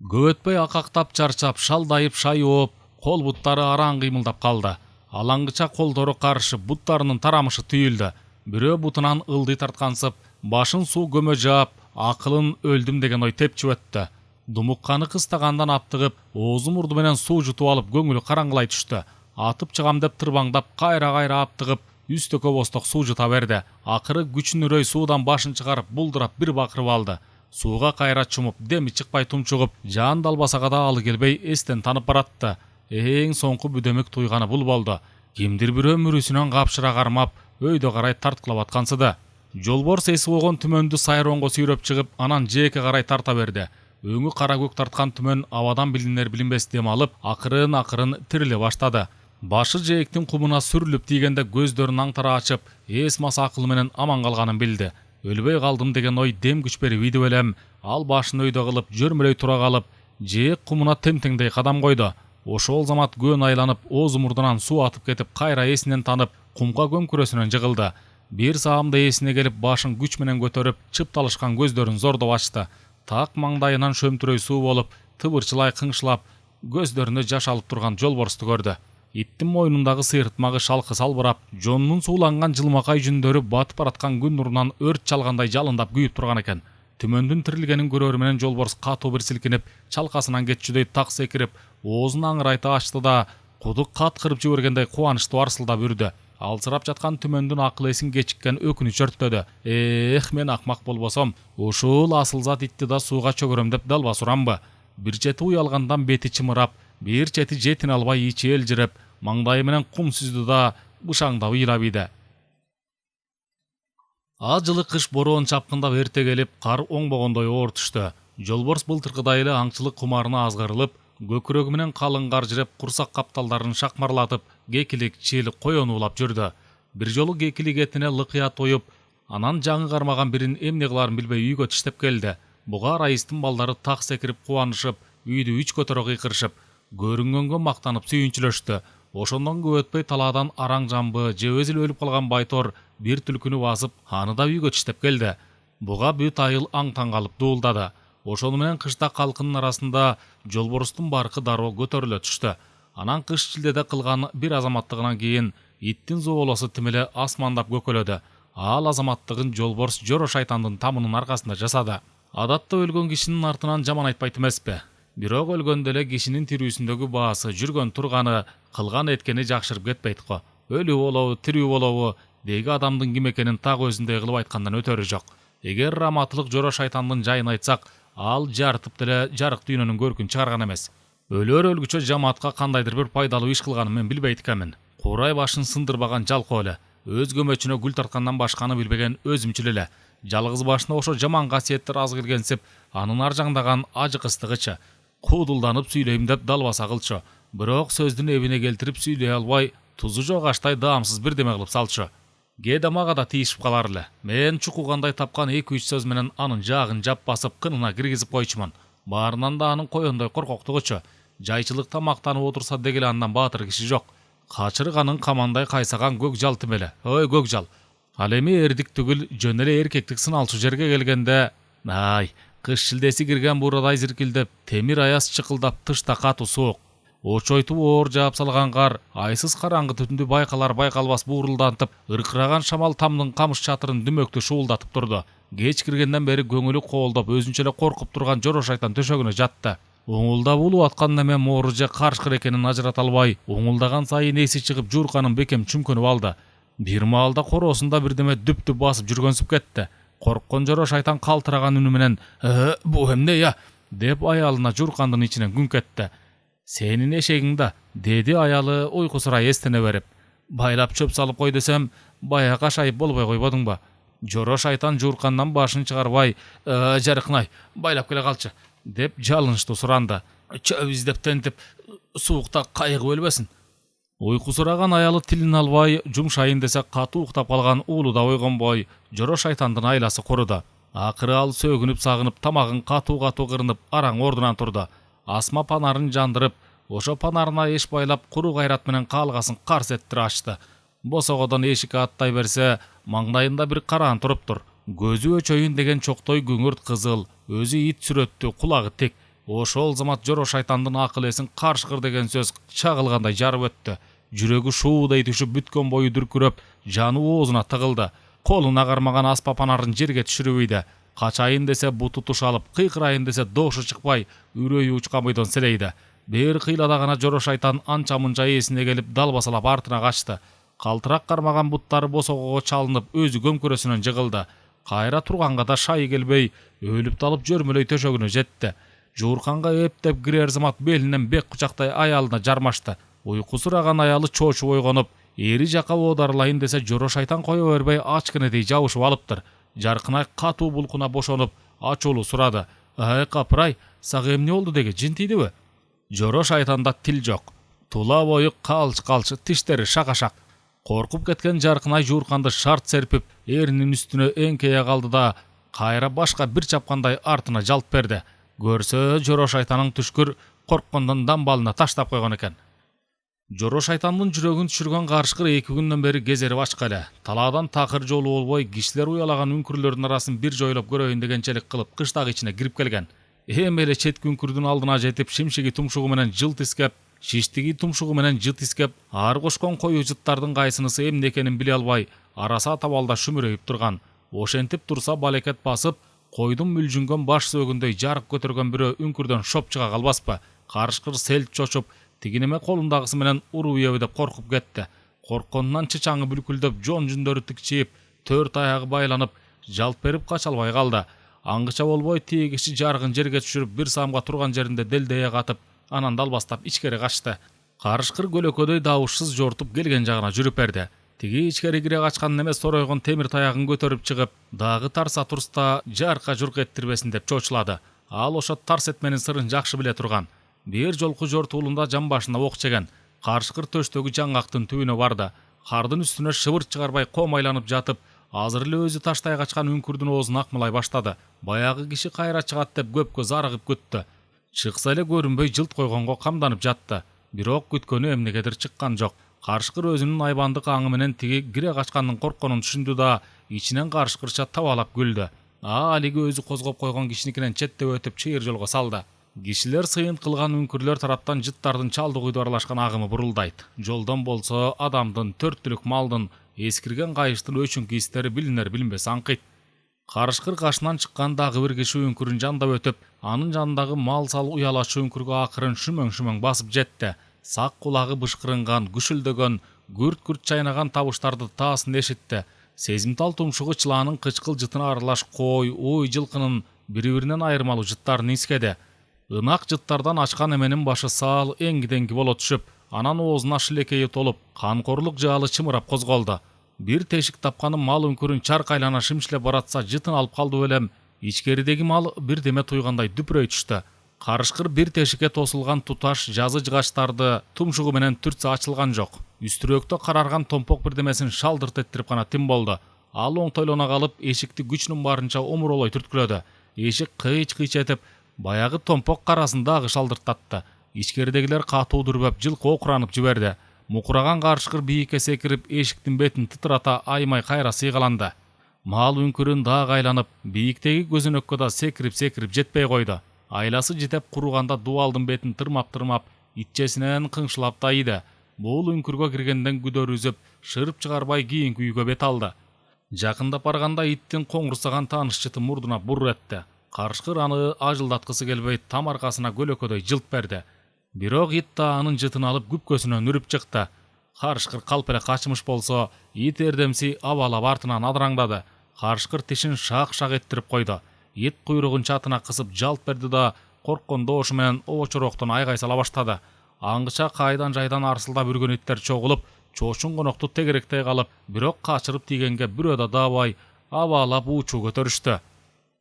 Көп өтпөй акактап, чарчап, шалдайып, шайып, кол буттары араң кыймылдап калды. Алаңгыча колдору карышып, буттарынын тарамышы түйүлдү. Бирөө бутунан ылдый тарткансып, башын суу көмө жаап, акылын өлдүм деген ой тепчип өттү. Думукканы кыстагандан аптыгып, оозу мурду менен суу жутуп алып, көңүлү караңгылай түштү. Атып чыгам деп тырбаңдап, кайра аптыгып, үстөкө босток суу жута берди. Акыры күчүнүрөй суудан башын чыгарып, булдырап бир бакырып алды. Сууга кайра чумуп, деми чыкпай тумчугуп, жан далбасага да алы келбей эстен танып баратты. Эң соңку бүдөмүк туйганы бул болду. Кимдир бирөө мүрүсүнөн капшыра кармап, өйдө карай тарткылап аткансыды. Жолборс эси болгон түмөндү сайроңго сүйрөп чыгып, анан жээкке карай тарта берди. Өңү кара көк тарткан түмөн абадан билинер билинбес дем алып, акырын тириле баштады. Башы жээктин кумуна сүрүлүп тийгенде көздөрүн аңтара ачып, эс мас акылы менен аман калганын билди. Өлбөй калдым деген ой дем күч берип ийди белем. Ал башын өйдө кылып, жөрмөлөй тура калып, жээк кумуна темтеңдей кадам койду. Ошол замат көөн айланып, оозу мурдунан суу атып кетип, кайра эсинен танып, кумга көмкүрөсүнөн жыгылды. Бир саамда эсине келип, башын күч менен көтөрүп, чыпталышкан көздөрүн зордоп ачты. Так маңдайынан шөмтүрөй суу болуп, тыбырчылай кыңшылап, көздөрүнө жаш алып турган Жолборсту көрдү. Иттин мойнундагы сыйыртмагы шалкы салбырап, жонунун сууланган жылмакай жүндөрү батып бараткан күн нурунан өрт чалгандай жалындап күйүп турган экен. Түмөндүн тирилгенин көрөрү менен Жолборс катуу бир силкинип, чалкасынан кетчүдөй так секирип, оозун аңырайта ачты да, кудук каткырып жибергендей кубанычтуу арсылдап үрдү. Алсырап жаткан түмөндүн акыл эсин кечиккен өкүнүч өрттөдү. Мен акмак болбосом, ушул асылзат итти да сууга чөгөрөм деп далбас урамбы? Бир чети уялгандан бети чымырап, бир чети жетине албай ичи элжиреп, маңдайы менен кум сүздү да бышаңдап ыйлап ийди. Ажылы кыш бороон чапкындап эрте келип, кар оңбогондой оор түштү. Жолборс былтыркыдай эле аңчылык кумарына азгырылып, көкүрөгү менен калың кар жиреп, курсак капталдарын шакмарлатып, кекилик, чыйлык коенуулап жүрдү. Бир жолу кекилик этине лыкыя тоюп, анан жаңы кармаган бирин эмне кыларын билбей үйгө тиштеп келди. Буга Раистин балдары так секирип кубанышып, үйдү үч көтөрө кыйкырышып, көрүнгөнгө мактанып сүйүнчүлөштү. Ошондон көп өтпөй талаадан араң жамбы же өзү эле өлүп калган Байтор бир түлкүнү басып, аны да үйгө тиштеп келди. Буга бүт айыл аң-таң калып дуулдады. Ошону менен кышта калкынын арасында Жолборстун баркы дароо көтөрүлө түштү. Анан кыш шилдеде кылган бир азаматтыгынан кийин иттин зоолосу тим эле асмандап көкөлөдү. Ал азаматтыгын Жолборс жоро шайтандын тамынын аркасында жасады. Адатта өлгөн кишинин артынан жаман айтпайт эмеспи? Бирок өлгөндө эле кишинин тирүүсүндөгү баасы, жүргөн турганы, кылган эткени жакшырып кетпейт го. Өлүү болобу, тирүү болобу, деги адамдын ким экенин так өзүндөй кылып айткандан өтөрү жок. Эгер раматылык жоро шайтандын жайын айтсак, ал жарытып деле жарык дүйнөнүн көркүн чыгарган эмес. Өлөр өлгүчө жамаатка кандайдыр бир пайдалуу иш кылганын мен билбейт экенмин. Курай башын сындырбаган жалкоо эле. Өз көмөчүнө гүл тарткандан башканы билбеген өзүмчүл эле. Жалгыз башына ошо жаман касиеттер аз келгенсип, анын аржаңдаган ажыкыстыгычы. Куудулданып сүйлөйм деп далбаса кылчу. Бирок сөздүн эбине келтирип сүйлөй албай, тузу жок аштай даамсыз бирдеме кылып салчу. Кээде мага да тийишип калар эле. Мен чукугандай тапкан 2-3 сөз менен анын жаагын жап басып, кынына киргизип койчумун. Баарынан да анын коёндой коркоктугучу. Жайчылыкта мактанып отурса дегеле андан баатыр киши жок. Качырганын камандай кайсаган көк жал тим эле. Ой көк жал. Ал эми эрдик түгүл, жөн эле эркектик сыналчу жерге келгенде, кыш шилдеси кирген бурадай зиркилдеп, темир аяз чыкылдап, тышта катуу суук. Очойтуп оор жаап салган кар айсыз караңгы түтүндү байкалар байкалбас буурулдантып, ыркыраган шамал тамдын камыш чатырын дүмөктү шуулдатып турду. Кеч киргенден бери көңүлү коолдоп, өзүнчө эле коркуп турган Жоро шайтан төшөгүнө жатты. Оңулдап улуу аткан неме моору же карышкыр экенин ажырата албай, оңулдаган сайын эси чыгып Жуурканын бекем чүмкөнүп алды. Бир маалда короосунда бирдеме дүп-дүп басып жүргөнсүп кетти. Корккон Жоро шайтан калтыраган үнү менен бу эмне я?" деп аялына Жууркандын ичинен күңк этти. "Сенин эшегиң да", деди аялы уйкусурай эстене берип. "Байлап чөп салып кой десем, баягы кашайып болбой койбодуңбу?" Жоро шайтан Жууркандан башын чыгарбай, "Жарыкнай, байлап келе калчы", деп жалынычтуу суранды. "Чөп издеп тентип, суукта кайыгып өлбөсүн." Уйкусураган аялы тилин албай, жумшайын десе катуу уктап калган уулу да ойгонбой, Жоро шайтандын айласы куруду. Акыры ал сөгүнүп сагынып, тамагын катуу кырынып, араң ордунан турду. Асма панарын жандырып, ошо панарына эш байлап, куру кайрат менен каалгасын карс эттире ачты. Босогодон эшикке аттай берсе, маңдайында бир караан туруптур. Көзү өчөйүн деген чоктой күңүрт кызыл, өзү ит сүрөттүү, кулагы тик. Ошол замат Жоро шайтандын акыл эсин карышкыр деген сөз чагылгандай жарып өттү. Жүрөгү шуудей түшүп бүткөн бою дүркүрөп, жаны оозуна тыгылды. Колуна кармаган аспа панарын жерге түшүрүбүйдү. Качайын десе буту тушалып, кыйкырайын десе дошу чыкпай, үрөйү учкан бойдон селейди. Бир кыйлада гана Жоро шайтан анча-мунча эсине келип, далбасалап артына качты. Калтырак кармаган буттары босогого чалынып, өзү көмкөрөсүнөн жыгылды. Кайра турганга да шайы келбей, өлүп талып жөрмөлөй төшөгүнө жетти. Жуурканга эптеп кирер замат белинен бек кучактай аялына жармашты. Уйкусураган аялы чоочуп ойгонуп, эри жака оодарылайын десе, Жоро шайтан кое бербей ачкынедей жабышып алыптыр. Жаркынай катуу булкуна бошонуп, ачуулуу сурады. "Капырай, сага эмне болду деге, жин тийдиби?" Жоро шайтанда тил жок. Тула бою калч-калч, тиштери шака-шак. Коркуп кеткен Жаркынай Жуурканды шарт серпип, эринин үстүнө эңкейе калды да, кайра башка бир чапкандай артына жалп берди. Көрсө, Жоро шайтанын түшкүр корккондон дамбалына таштап койгон экен. Жоро шайтандын жүрөгүн түшүргөн карышкыр 2 күндөн бери кезерип ачкалы. Талаадан такыр жолу болбой, кишилер уялаган үңкүрлөрдүн арасын бир жойлоп көрөйүн дегенчелик кылып кыштак ичине кирип келген. Эми эле четки үңкүрдүн алдына жетип, шимшиги тумшугу менен жылт искеп, шиштиги тумшугу менен жыт искеп, ар кошкон кою жыттардын кайсынысы эмне экенин биле албай, араса табалда шүмүрөйүп турган. Ошентип турса балекет басып, койдун мүлжүнгөн баш сөөгүндөй жарык көтөргөн бирөө үңкүрдөн шоп чыга калбаспы? Карышкыр селт чочуп, тигинеме колундагысы менен уруйеби деп коркуп кетти. Коркконунан чычаңы бүлкүлдөп, жон жүндөрү тикчип, 4 аягы байланып, жалп берип кача албай калды. Аңгыча болбой, тиги киши жарыгын жерге түшүрүп, бир самга турган жеринде делдее катып, анан далбастап ичкери качты. Карышкыр көлөкөдөй дабышсыз жортуп келген жагына жүрүп берди. Тиги ичкери кире качкан неме соройгон темир таягын көтөрүп чыгып, дагы тарса турста жарка журк эттирбесин деп чочулады. Ал ошо тарс этменин сырын жакшы биле турган. Бир жолку жортуулунда жан башына ок жеген. Карышкыр төштөгү жаңгактын түбүнө барды. Кардын үстүнө шыбырт чыгарбай комайланып жатып, азыр эле өзү таштай качкан үңкүрдүн оозун акмылай баштады. Баягы киши кайра чыгат деп көпкө зарыгып күттү. Чыкса эле көрүнбөй жылт койгонго камданып жатты. Бирок күткөнү эмнегедир чыккан жок. Карышкыр өзүнүн айбандык аңы менен тиги кире качкандын коркконун түшүндү да, ичинен карышкырча табалап күлдү. Алиги өзү козгоп койгон кишиникинен четтеп өтүп чыйыр жолго салды. Кишилер сыйын кылган үңкүрлөр тараптан жыттардын чалды куйду аралашкан агымы бурулдайт. Жолдон болсо адамдын, төрттүлүк малдын, эскирген кайыштын өчүңкү истери билинер билинбес аңкыйт. Карышкыр кашынан чыккан дагы бир киши үңкүрүн жандап өтүп, анын жанындагы мал сал уялачы үңкүргө акырын шүмөң басып жетти. Сак кулагы бышкырынган, күшүлдөгөн, күрт чайнаган табыштарды таасын эшитти. Сезимтал тумшугу чылаанын кычкыл жытына аралаш кой, уй жылкынын бири-биринен айырмалуу жыттарын искеди. Ынак жыттардан ачкан эменин башы саал эңги-деңги боло түшүп, анан оозуна шилекейи толуп, канкорлук жаалы чымырап козголду. Бир тешик тапканы мал үңкүрүн чаркайлана шимишлеп баратса, жытын алып калды белем. Ичкеридеги мал бирдеме туйгандай дүпүрөй түштү. Карышкыр бир тешикке тосулган туташ жазы жыгачтарды тумшугу менен түртсө ачылган жок. Үстүрөктө карарган томпок бирдемесин шалдырт эттирип гана тим болду. Ал оңтойлона калып, эшикти күчүнүн барынча омуролой түрткүлөдү. Эшик кыйч-кыйч этип, баягы томпок карасын дагы шалдырттатты. Ичкеридегилер катуу дүрбөп, жылкы окуранып жиберди. Мукураган карышкыр бийикке секирип, эшиктин бетин тытырата аймай кайра сыйгаланды. Мал үңкүрүн дагы айланып, бийиктеги көзөнөккө да секирип жетпей койду. Айласы жетеп куруганда дубалдын бетин тырмап, итчесинен кыңшылап тайды. Бул үңкүргө киргенден күдөр үзүп, шырып чыгарбай кийинки үйгө бет алды. Жакындап барганда иттин коңурсаган тааныш жыты мурдуна бур этти. Карышкыр аны ажылдаткысы келбей там аркасына көлөкөдөй жылт берди. Бирок ит да анын жытын алып күпкөсүнөн үрүп чыкты. Карышкыр калп эле качмыш болсо, ит эрдемси абалап артынан адыраңдады. Карышкыр тишин шак-шак эттирип койду. Ит куйругун чатына кысып жалт берди да корккон доошу менен обочороктон айгай сала баштады. Аңгыча кайдан жайдан арсылдап үргөн иттер чогулуп, чоочун конокту тегеректей калып, бирок качырып тийгенге бирөө да даабай абалап уучу көтөрүштү.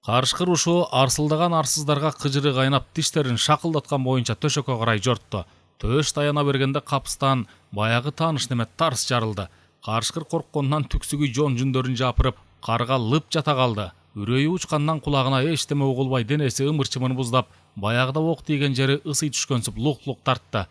Карышкыр ушу арсылдаган арсыздарга кыжыры кайнап тиштерин шакылдаткан боюнча төшөккө карай жортто. Төш таяна бергенде капыстан баягы тааныш неме тарс жарылды. Карышкыр корккондон түксүгү жон жүндөрүн жапырып, карга лып жата калды. Үрөйү учкандан кулагына эчтеме угулбай денеси ымыр-чымыр буздап, баягыда ок тийген жери ысый түшкөнсүп лук-лук тартты.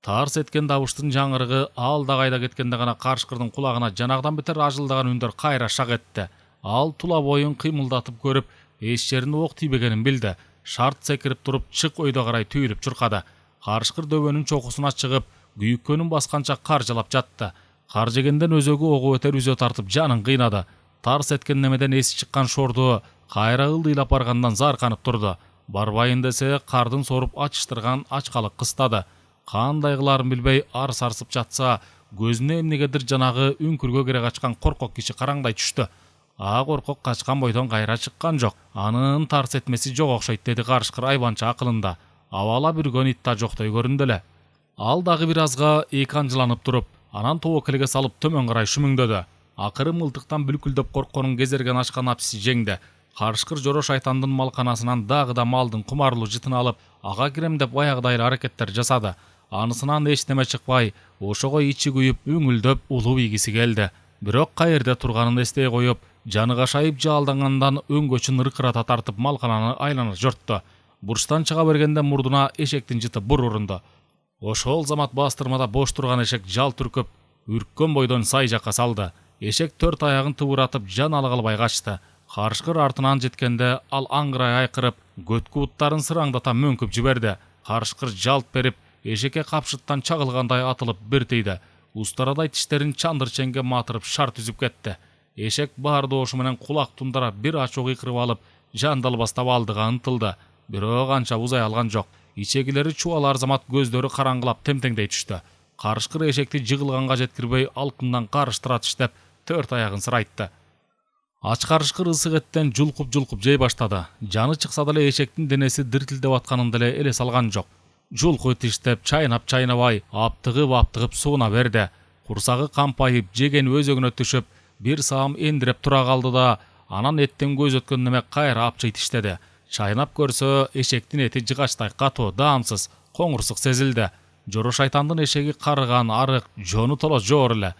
Тарс эткен табыштын жаңырыгы алда кайда кеткенде гана Карышкырдын кулагына жанагдан бетер ажылдаган үндөр кайра шак этти. Ал тула боюн кыймылдатып көрүп, эч жерине ок тийбегенин билди. Шарт секирип туруп, чык ойдо карай түйүлүп чуркады. Карышкыр дөбөнүн чокусуна чыгып, күйүккөнүн басканча кар жалап жатты. Кар жегенден өзөгү огу өтер үзө тартып жанын кыйнады. Тарс эткен немеден эси чыккан шорду кайра ылдыйлап баргандан зарканып турду. Барбайын десе, кардын соруп ачыштырган ачкалык кыстады. Кандай кыларын билбей арс-арсып жатса, көзүнө эмнегедир жанагы үңкүргө кире качкан коркок киши караңдай түштү. Коркок качкан бойдон кайра чыккан жок. Анын тарс этмеси жок окшойт, деди Карышкыр айбанча акылында. Абалап үргөн ит та жоктой көрүндү эле. Ал дагы бир азга ыйканжыланып туруп, анан тобокелге салып төмөн карай шүмүңдөдү. Акыры мылтыктан бүлкүлдөп коркконун кезерген ачкан аписи жеңди. Карышкыр жоро шайтандын малканасынан дагы да малдын кумарлуу жытын алып, ага кирем деп баягыдай эле аракеттер жасады. Анысынан эч неме чыкпай, ошого ичи күйүп, үңүлдөп улуу ийгиси келди. Бирок каерде турганын эстей коюп, жаны кашайып жаалдангандан өңгөчүн ыркырата тартып малкананы айлана жортту. Бурчтан чыга бергенде мурдуна эшектин жыты бур урунду. Ошол замат бастырмада бош турган эшек жал түркөп, үрккөн бойдон сай жакка салды. Эшек төрт аягын тыбыратып жан ала калбай качты. Карышкыр артынан жеткенде ал аңгырай айкырып, көткү буттарын сыраңдата мөңкүп жиберди. Карышкыр жалт берип, эшекке капшыттан чагылгандай атылып бир тийди. Устарадай тиштерин чандыр чеңге матырып шарт үзүп кетти. Эшек бар доошу менен кулак тундара бир ачуу кыйкырып алып, жандалбастап алдыга ынтылды. Бирок анча узай алган жок. Ичегилери чубалар замат көздөрү караңгылап темтеңдей түштү. Карышкыр эшекти жыгылганга жеткирбей алкындан карыштыра тиштеп, төрт аягын сырайтты. Ач Карышкыр ысык эттен жулкуп жей баштады. Жаны чыкса деле эшектин денеси диртилдеп атканын деле эле салган жок. Жулку тиштеп, чайнап-чайнабай, аптыгып сууна берди. Курсагы кампайып, жеген өзөгүнө түшүп, бир саам эндиреп тура калды да, анан эттен көз өткөн неме кайра апчый тиштеди. Чайнап көрсө, эшектин эти жыгачтай катуу, даамсыз, коңурсук сезилди. Жоро шайтандын эшеги карыган, арык, жону толо жоор эле.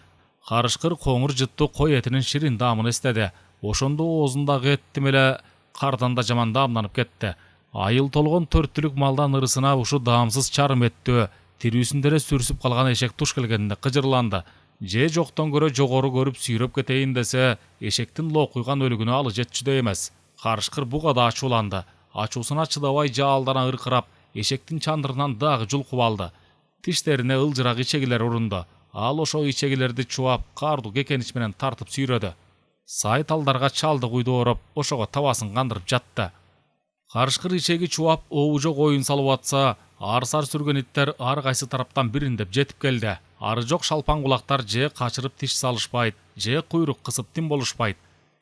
Карышкыр коңур жыттуу кой этинин ширин даамын эстеди. Ошондо оозундагы эттим эле кардан да жаман даамданып кетти. Айыл толгон төрттүлүк малдан ырысына ушу даамсыз чарым эттөө, тирүүсүндө сүрсүп калган эшек туш келгенде кыжырланды. Же жоктон көрө жогору көрүп сүйрөп кетейин десе, эшектин локуйган өлүгүнө алы жетчүдөй эмес. Карышкыр буга да ачууланды. Ачуусуна чыдабай жаалдана ыркырап, эшектин чандырынан дагы жулкуп алды. Тиштерине ылжырак ичегилер урунду. Ал ошо ичегилерди чуап, кардуу кекенич менен тартып сүйрөдү. Сай талдарга чалды куйду ороп, ошого табасын кандырып жатты. Карышкыр ичеги чуап, ообу жок оюн салып атса, арсар сүргөн иттер ар кайсы тараптан бириндеп жетип келди. Ары жок шалпан кулактар же качырып тиш салышпайт, же куйрук кысып тим болушпайт.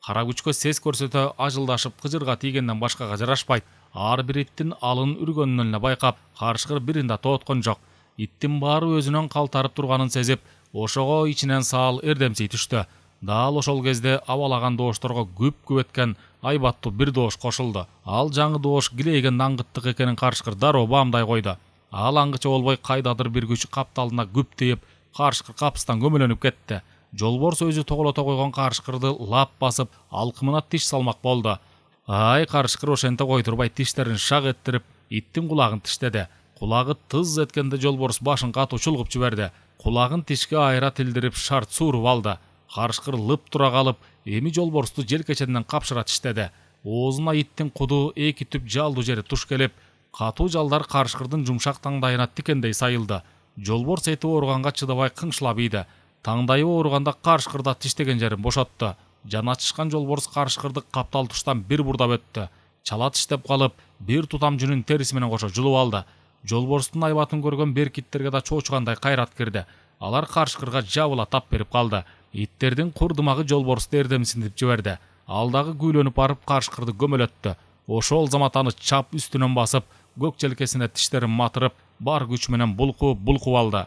Кара күчкө сес көрсөтө ажылдашып кыжырга тийгенден башкага жарашпайт. Ар бир иттин алын үргөнүнөн эле байкап, Карышкыр бирин да тооткон жок. Иттин баары өзүнөн калтарып турганын сезип, ошого ичинен саал эрдемсий түштү. Дал ошол кезде абалаган доошторго күп эткен айбаттуу бир доош кошулду. Ал жаңы доош килейген аңгыттык экенин Карышкыр дароо баамдай койду. Ал аңгыча болбой кайдадыр бир күч капталына күп тийип, Карышкыр капыстан көмөлөнүп кетти. Жолборс өзү тоголото койгон Карышкырды лап басып, алкымына тиш салмак болду. Карышкыр ошенте кой турбай тиштерин шак эттирип, иттин кулагын тиштеди. Кулагы тыз эткенде жолборс башын катуу чулгуп жиберди. Кулагын тишке айра тилдирип шарт сууруп алды. Карышкыр лып тура калып, эми жолборсту желкеченден капшыра тиштеди. Оозуна иттин куду эки түп жалдуу жери туш келип, Катуу жалдар карышкырдын жумшак таңдайына тикендей сайылды. Жолборс эти ооруганга чыдабай кыңшылап ийди. Таңдайы ооруганда карышкырда тиштеген жерин бошотту. Жаны ачышкан жолборс карышкырды каптал туштан бир бурдап өттү. Чала тиштеп калып, бир тутам жүнүн териси менен кошо жулуп алды. Жолборстун айбатын көргөн беркиттерге да чоочугандай кайрат кирди. Алар карышкырга жабыла тап берип калды. Иттердин курдымагы жолборсту эрдемсиндип жиберди. Алдагы күйлөнүп барып карышкырды көмөлөттү. Ошол замат аны чап үстүнөн басып, көк желкесине тиштерин матырып, бар күч менен булкуп алды.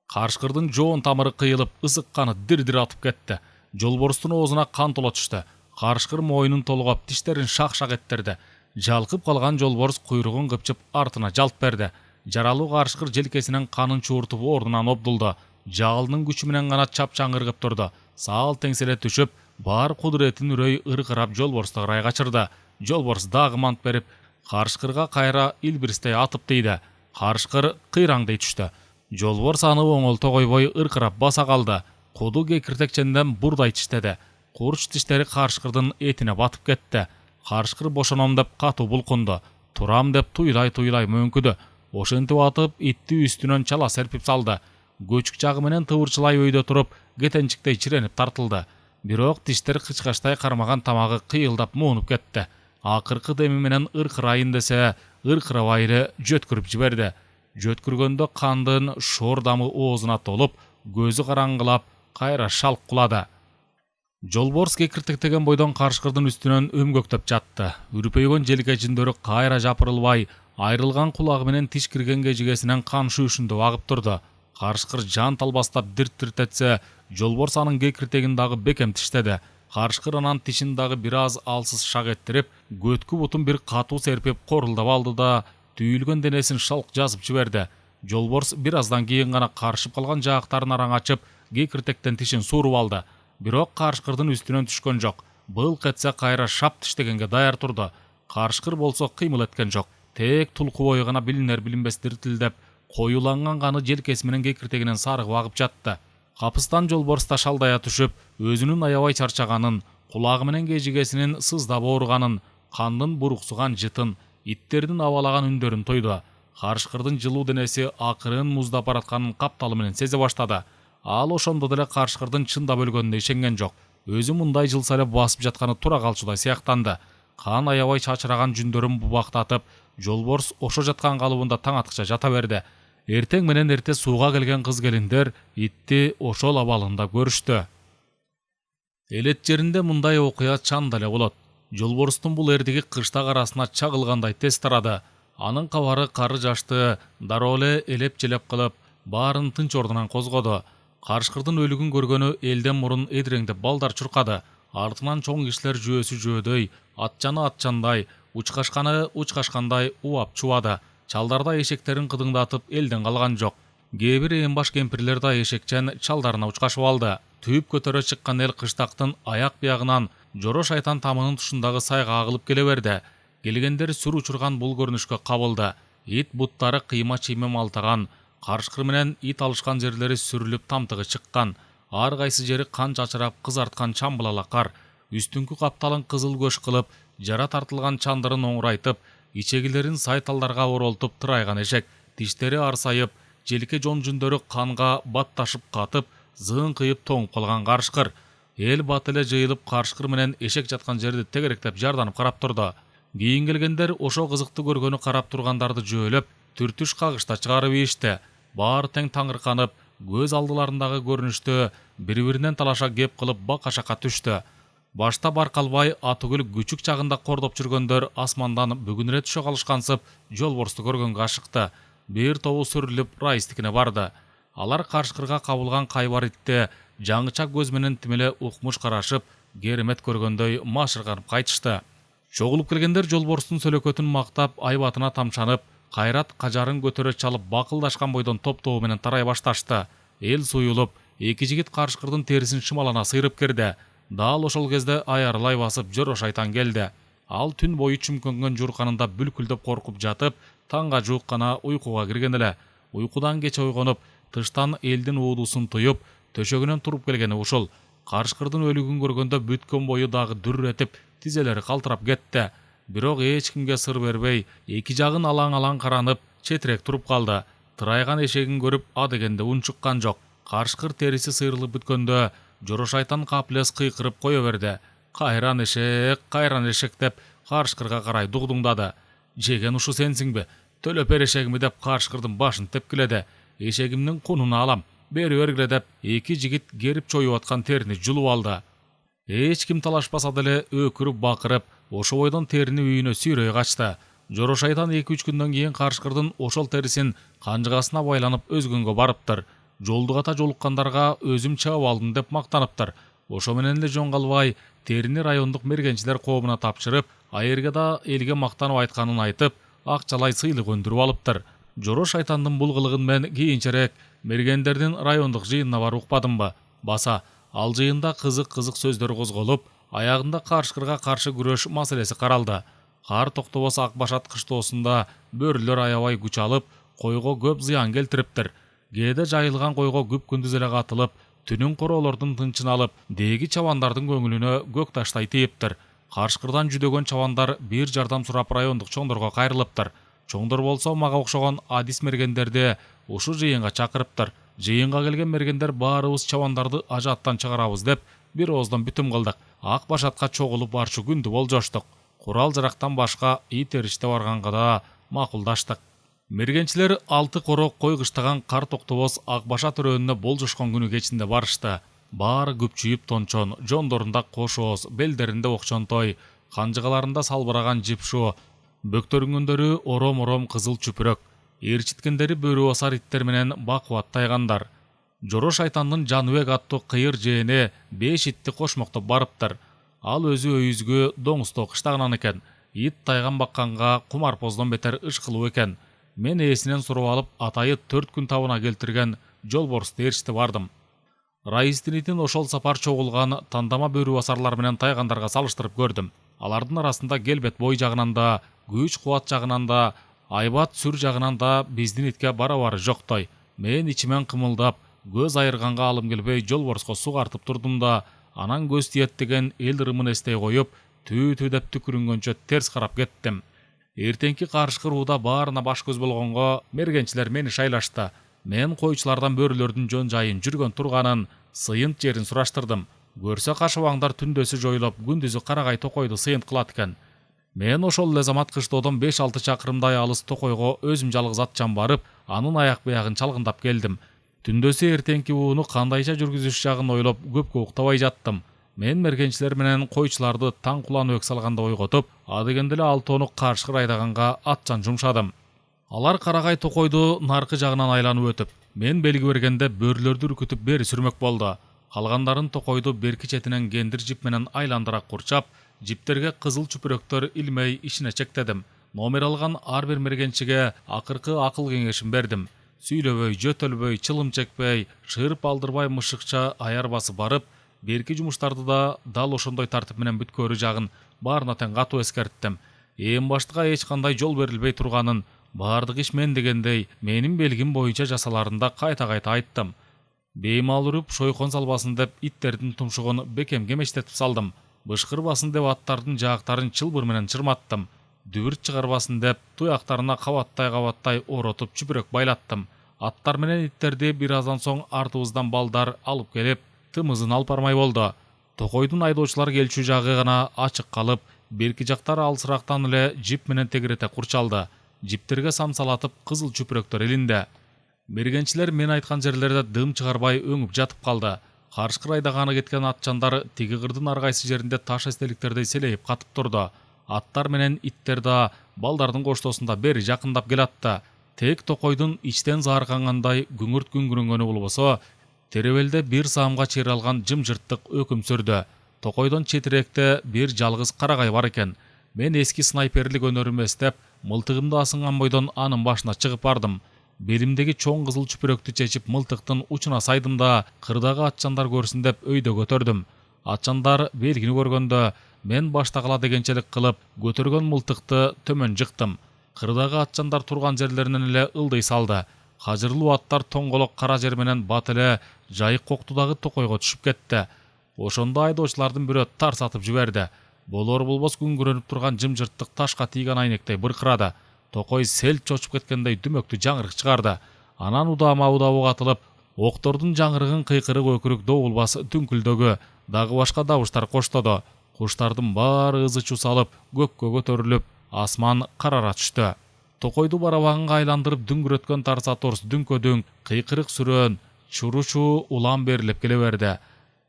Карышкырдын жоон тамыры кыйылып, ысык каны дир-дир атып кетти. Жолборстун оозуна кан тола түштү. Карышкыр мойнун толгоп, тиштерин шак-шак эттерди. Жалкып калган жолборс куйругун кыпчып артына жалт берди. Жаралуу карышкыр желкесинен канын чууртуп ордунан обдулду. Жаалынын күчү менен гана чапчаң ыргып турду. Саал теңселе түшүп, бар кудуретин үрөй ыркырап жолборсту карай качырды. Жолборс дагы мант берип, карышкырга кайра илбирстей атып тийди. Карышкыр кыйраңдей түштү. Жолборс аны оңолто койбой ыркырап баса калды. Куду кекиртекченден бурдай тиштеди. Курч тиштери карышкырдын этине батып кетти. Карышкыр бошоном деп катуу булкунду. Турам деп туйлай мөңкүдү. Ошентип атып, итти үстүнөн чала серпип салды. Көчүк жагы менен тыбырчылай өйдө туруп, кетенчиктей чиренип тартылды. Бирок тиштер кычкачтай кармаган тамагы кыйылдап муунуп кетти. Акыркы деми менен ыркырайын десе, ыркырабай эле жөткүрүп жиберди. Жөткүргөндө кандын шордамы оозуна толуп, көзү караңгылап, кайра шалк кулады. Жолборс кекиртектеген бойдон карышкырдын үстүнөн өмгөктөп жатты. Үрпөйгөн желке жиндөрү кайра жапырылбай, айрылган кулагы менен тиш кирген кежигесинен кан шүүшүндө агып турду. Карышкыр жан талбастап дирт-дирт этсе, жолборс анын кекиртегин дагы бекем тиштеди. Карышкыр анан тишин дагы бир аз алсыз шак эттирип, көткү бутун бир катуу серпип корулдап алды да, түйүлгөн денесин шалк жазып жиберди. Жолборс бир аздан кийин гана карышып калган жаактарын араң ачып, кекиртектен тишин сууруп алды. Бирок карышкырдын үстүнөн түшкөн жок. Былк этсе кайра шап тиштегенге даяр турду. Карышкыр болсо кыймыл эткен жок. Тек тулку бою гана билинер-билинбес диртилдеп, коюланган каны желкеси менен кекиртегинен сарыгып агып жатты. Капыстан жолборс да шалдая түшүп, өзүнүн аябай чарчаганын, кулагы менен кежигесинин сыздап ооруганын, кандын буруксуган жытын, иттердин абалаган үндөрүн тойду. Карышкырдын жылуу денеси акырын муздап баратканын капталы менен сезе баштады. Ал ошондо деле карышкырдын чындап өлгөнүнө ишенген жок. Өзү мындай жылса эле басып жатканы тура калчудай сыяктанды. Кан аябай чачыраган жүндөрүн бубактатып, жолборс ошо жаткан калыбында таң аткыча жата берди. Эртең менен эрте сууга келген кыз-келиндер итти ошол абалында көрүштү. Элет жеринде мындай окуя чанда эле болот. Жолборстун бул эрдиги кыштак арасына чагылгандай тез тарады. Анын кабары кары жашты дароо эле элеп-желеп кылып, баарын тынч ордунан козгоду. Карышкырдын өлүгүн көргөнү элден мурун эдиреңдеп балдар чуркады. Артынан чоң кишилер жөөсү жөөдөй, атчаны атчандай, учкашканы учкашкандай убап чубады. Чалдарда эшектерин кыдыңдатып элден калган жок. Кээ бир эң баш кемпирлер да эшекчен чалдарына учкашып алды. Түйүп көтөрө чыккан эл кыштактын аяк биягынан жоро шайтан тамынын тушундагы сайга агылып келе берди. Келгендер сүр учурган бул көрүнүшкө кабылды. Ит буттары кыйма чийме малтаган, карышкыр менен ит алышкан жерлери сүрүлүп тамтыгы чыккан. Ар кайсы жери кан чачырап кызарткан чамбылала кар. Үстүңкү капталын кызыл көш кылып, жара тартылган чандырын оңурайтып, ичегилерин сайталдарга оролтуп тырайган эшек, тиштери арсайып, желке жон жүндөрү канга батташып катып, зыын кыйып тоңуп калган карышкыр. Эл бат эле жыйылып карышкыр менен эшек жаткан жерди тегеректеп жарданып карап турду. Кийин келгендер ошо кызыкты көргөнү карап тургандарды жөөлөп, түртүш кагышта чыгарып ийишти. Баары тең таңырканып, көз алдыларындагы көрүнүштө бири-биринен талаша кеп кылып бакашакка түштү. Башта баркалбай атүгүл күчүк чагында кордоп жүргөндөр асмандан бүгүн эле түшө калышкансып, жолборсту көргөнгө ашыкты. Бир тобу сүрүлүп Раистикине барды. Алар карышкырга кабылган кайбар итте жаңыча көз менен тимеле укмуш карашып, керемет көргөндөй машырганып кайтышты. Чогулуп келгендер жолборстун сөлөкөтүн мактап, айбатына тамшанып, кайрат кажарын көтөрө чалып бакылдашкан бойдон топтоо менен тарай башташты. Эл суюлуп, эки жигит карышкырдын терисин шымалана сыйрып кирди. Дал ошол кезде аярылай басып жоро шайтан келди. Ал түн бою чүмкөнгөн журканында бүлкүлдөп коркуп жатып, таңга жуук гана уйкуга кирген эле. Уйкудан кеч ойгонуп, тыштан элдин уудусун туюп, төшөгүнөн туруп келгени ушул. Карышкырдын өлүгүн көргөндө бүткөн бою дагы дүрүр этип, тизелери калтырап кетти. бирок эч кимге сыр бербей, эки жагын алаң-алаң каранып, четирек туруп калды. Тырайган эшегин көрүп, а дегенде унчуккан жок. Карышкыр териси сыйрылып бүткөндө, Жоро шайтан капылес кыйкырып кое берди. Кайран эшек деп карышкырга карай дугдуңдады. Жеген ушу сенсиңби? Төлөпер эшегими деп карышкырдын башын тепкиледи. Эшегимдин кунуну алам, бери бергиле деп эки жигит керип чоюп аткан терини жулуп алды. Эч ким талашпаса деле өкүрүп бакырып, ошо бойдон терини үйүнө сүйрөй качты. Жоро шайтан 2-3 күндөн кийин карышкырдын ошол терисин канжыгасына байланып өзгөнгө барыптыр. Жолдугата жолуккандарга өзүм чаап алдым деп мактаныптыр. Ошо менен эле жон калбай, терини райондук мергенчилер коомуна тапшырып, айырга да элге мактанып айтканын айтып, акчалай сыйлык өндүрүп алыптыр. Жоро шайтандын бул кылыгын мен кийинчерээк мергендердин райондук жыйынына барып укпадымбы? Баса, ал жыйында кызык сөздөр козголуп, аягында карышкырга каршы күрөш маселеси каралды. Кар токтобос ак башат кыштоосунда бөрүлөр аябай күч алып, койго көп зыян келтириптир. Кээде жайылган койго күп күндүз эле катылып, түнүн короолордун тынчын алып, деги чабандардын көңүлүнө көк таштай тийиптир. Карышкырдан жүдөгөн чабандар бир жардам сурап райондук чоңдорго кайрылыптыр. Чоңдор болсо мага окшогон адис мергендерди ушу жыйынга чакырыптыр. Жыйынга келген мергендер баарыбыз чабандарды ажаттан чыгарабыз деп бир ооздон бүтүм кылдык. Ак башатка чогулуп барчу күндү болжоштук. Курал жарактан башка ит эриште барганга да макулдаштык. Мергенчилер 6 корок кой кыштаган кар токтобос ак башат өрөөнүнө болжошкон күнү кечинде барышты. Баары күпчүйүп тончон, жондорунда кош ооз, белдеринде окчонтой, канжыгаларында салбыраган жипшу, бөктөрүнгөндөрү ором кызыл чүпүрөк, ээрчиткендери бөрү басар иттер менен бакубат тайгандар. Жоро шайтандын Жаныбек аттуу кыйыр жээни 5 итти кошмоктоп барыптыр. Ал өзү өйүзгө доңузтоо кыштагынан экен. Ит тайган бакканга кумарпоздон бетер ышкылуу экен. Мен ээсинен суруп алып, атайы 4 күн табына келтирген жолборсту ээрчите бардым. Раистин итин ошол сапар чогулган тандама бөрү басарлар менен тайгандарга салыштырып көрдүм. Алардын арасында келбет бой жагынан да, күч кубат жагынан да, айбат сүр жагынан да биздин итке барабары жоктой. Мен ичимен кымылдап, көз айырганга алым келбей жолборско сугартып турдум да, анан көз тиет деген эл ырымын эстей коюп, түү деп түкүрүнгөнчө терс карап кеттим. Эртеңки карышкыр ууда баарына баш көз болгонго мергенчилер мени шайлашты. Мен койчулардан бөрүлөрдүн жөн жайын, жүргөн турганын, сыйынт жерин сураштырдым. Көрсө кашыбаңдар түндөсү жоюлуп, күндүзү карагай токойду сыйынт кылат экен. Мен ошол эле замат кыштоодон 5-6 чакырымдай алыс токойго өзүм жалгыз атчан барып, анын аяк биягын чалгындап келдим. Түндөсү эртеңки ууну кандайча жүргүзүш жагын ойлоп, көпкө уктабай жаттым. Мен мергенчилер менен койчуларды таң куланыбек салганда ойготуп, адегенде эле 6 тонук карышкыр айдаганга атчан жумшадым. Алар карагай токойду наркы жагынан айланып өтүп, мен белги бергенде бөрүлөрдү үркүтүп бери сүрмөк болду. Калгандарын токойду берки четинен кендир жип менен айландыра курчап, жиптерге кызыл чүпүрөктөр илмей ишине чектедим. Номер алган ар бир мергенчиге акыркы акыл кеңешин бердим. Сүйлөбөй, жөтөлбөй, чылым чекпей, шырп алдырбай мышыкча аяр басып барып, берки жумуштарды да дал ошондой тартип менен бүткөрү жагын баарына тең катуу эскерттим. Ээн баштыга эч кандай жол берилбей турганын, баардык иш мен дегендей менин белгим боюнча жасаларында кайта айттым. Беймал уруп шойкон салбасын деп иттердин тумшугун бекемге мештетип салдым. Бышкырбасын деп аттардын жаактарын чылбыр менен чырматтым. Дүбүрт чыгарбасын деп туяктарына кабаттай оротуп чүпүрөк байлаттым. Аттар менен иттерди бир аздан соң артыбыздан балдар алып келип, тымызын алып бармай болду. Токойдун айдоочулар келчү жагы гана ачык калып, берки жактары алысырактан эле жип менен тегерете курчалды. Жиптерге самсалатып кызыл чүпүрөктөр илинде. Мергенчилер мен айткан жерлерде дым чыгарбай өңүп жатып калды. Карышкыр айдаганы кеткен атчандар тиги кырдын ар кайсы жеринде таш эстеликтердей селейип катып турду. Аттар менен иттер да балдардын коштоосунда бери жакындап келатты. Тек токойдун ичтен зааркангандай күңүрт күңүрөнгөнү болбосо, теребелде бир саамга чейир алган жымжырттык өкүм сүрдү. Токойдон четиректе бир жалгыз карагай бар экен. Мен эски снайперлик өнөрүмө эстеп, мылтыгымды асынган бойдон анын башына чыгып бардым. Белимдеги чоң кызыл чүпүрөктү чечип мылтыктын учуна сайдым да, кырдагы атчандар көрсүн деп өйдө көтөрдүм. Атчандар белгини көргөндө, мен баштагыла дегенчелик кылып, көтөргөн мылтыкты төмөн жыктым. Кырдагы атчандар турган жерлеринен эле ылдый салды. Кажырлуу аттар тоңголок кара жер менен бат эле жайык коктудагы токойго түшүп кетти. Ошондо айдоочулардын бирөө тарс атып жиберди. Болор болбос күңгүрөнүп турган жымжырттык ташка тийген айнектей быркырады. Токой селт чочуп кеткендей дүмөктүү жаңырык чыгарды. Анан удама угатылып, октордун жаңырыгын кыйкырык өкүрүк добулбас түңкүлдөгү дагы башка добуштар коштоду. Куштардын баары ызы-чуу салып, көккө көтөрүлүп, асман карара түштү. Токойду барабанга айландырып дүңгүрөткөн тарсаторс дүңкө-дүң кыйкырык сүрөөн чуручу улам берилип келе берди.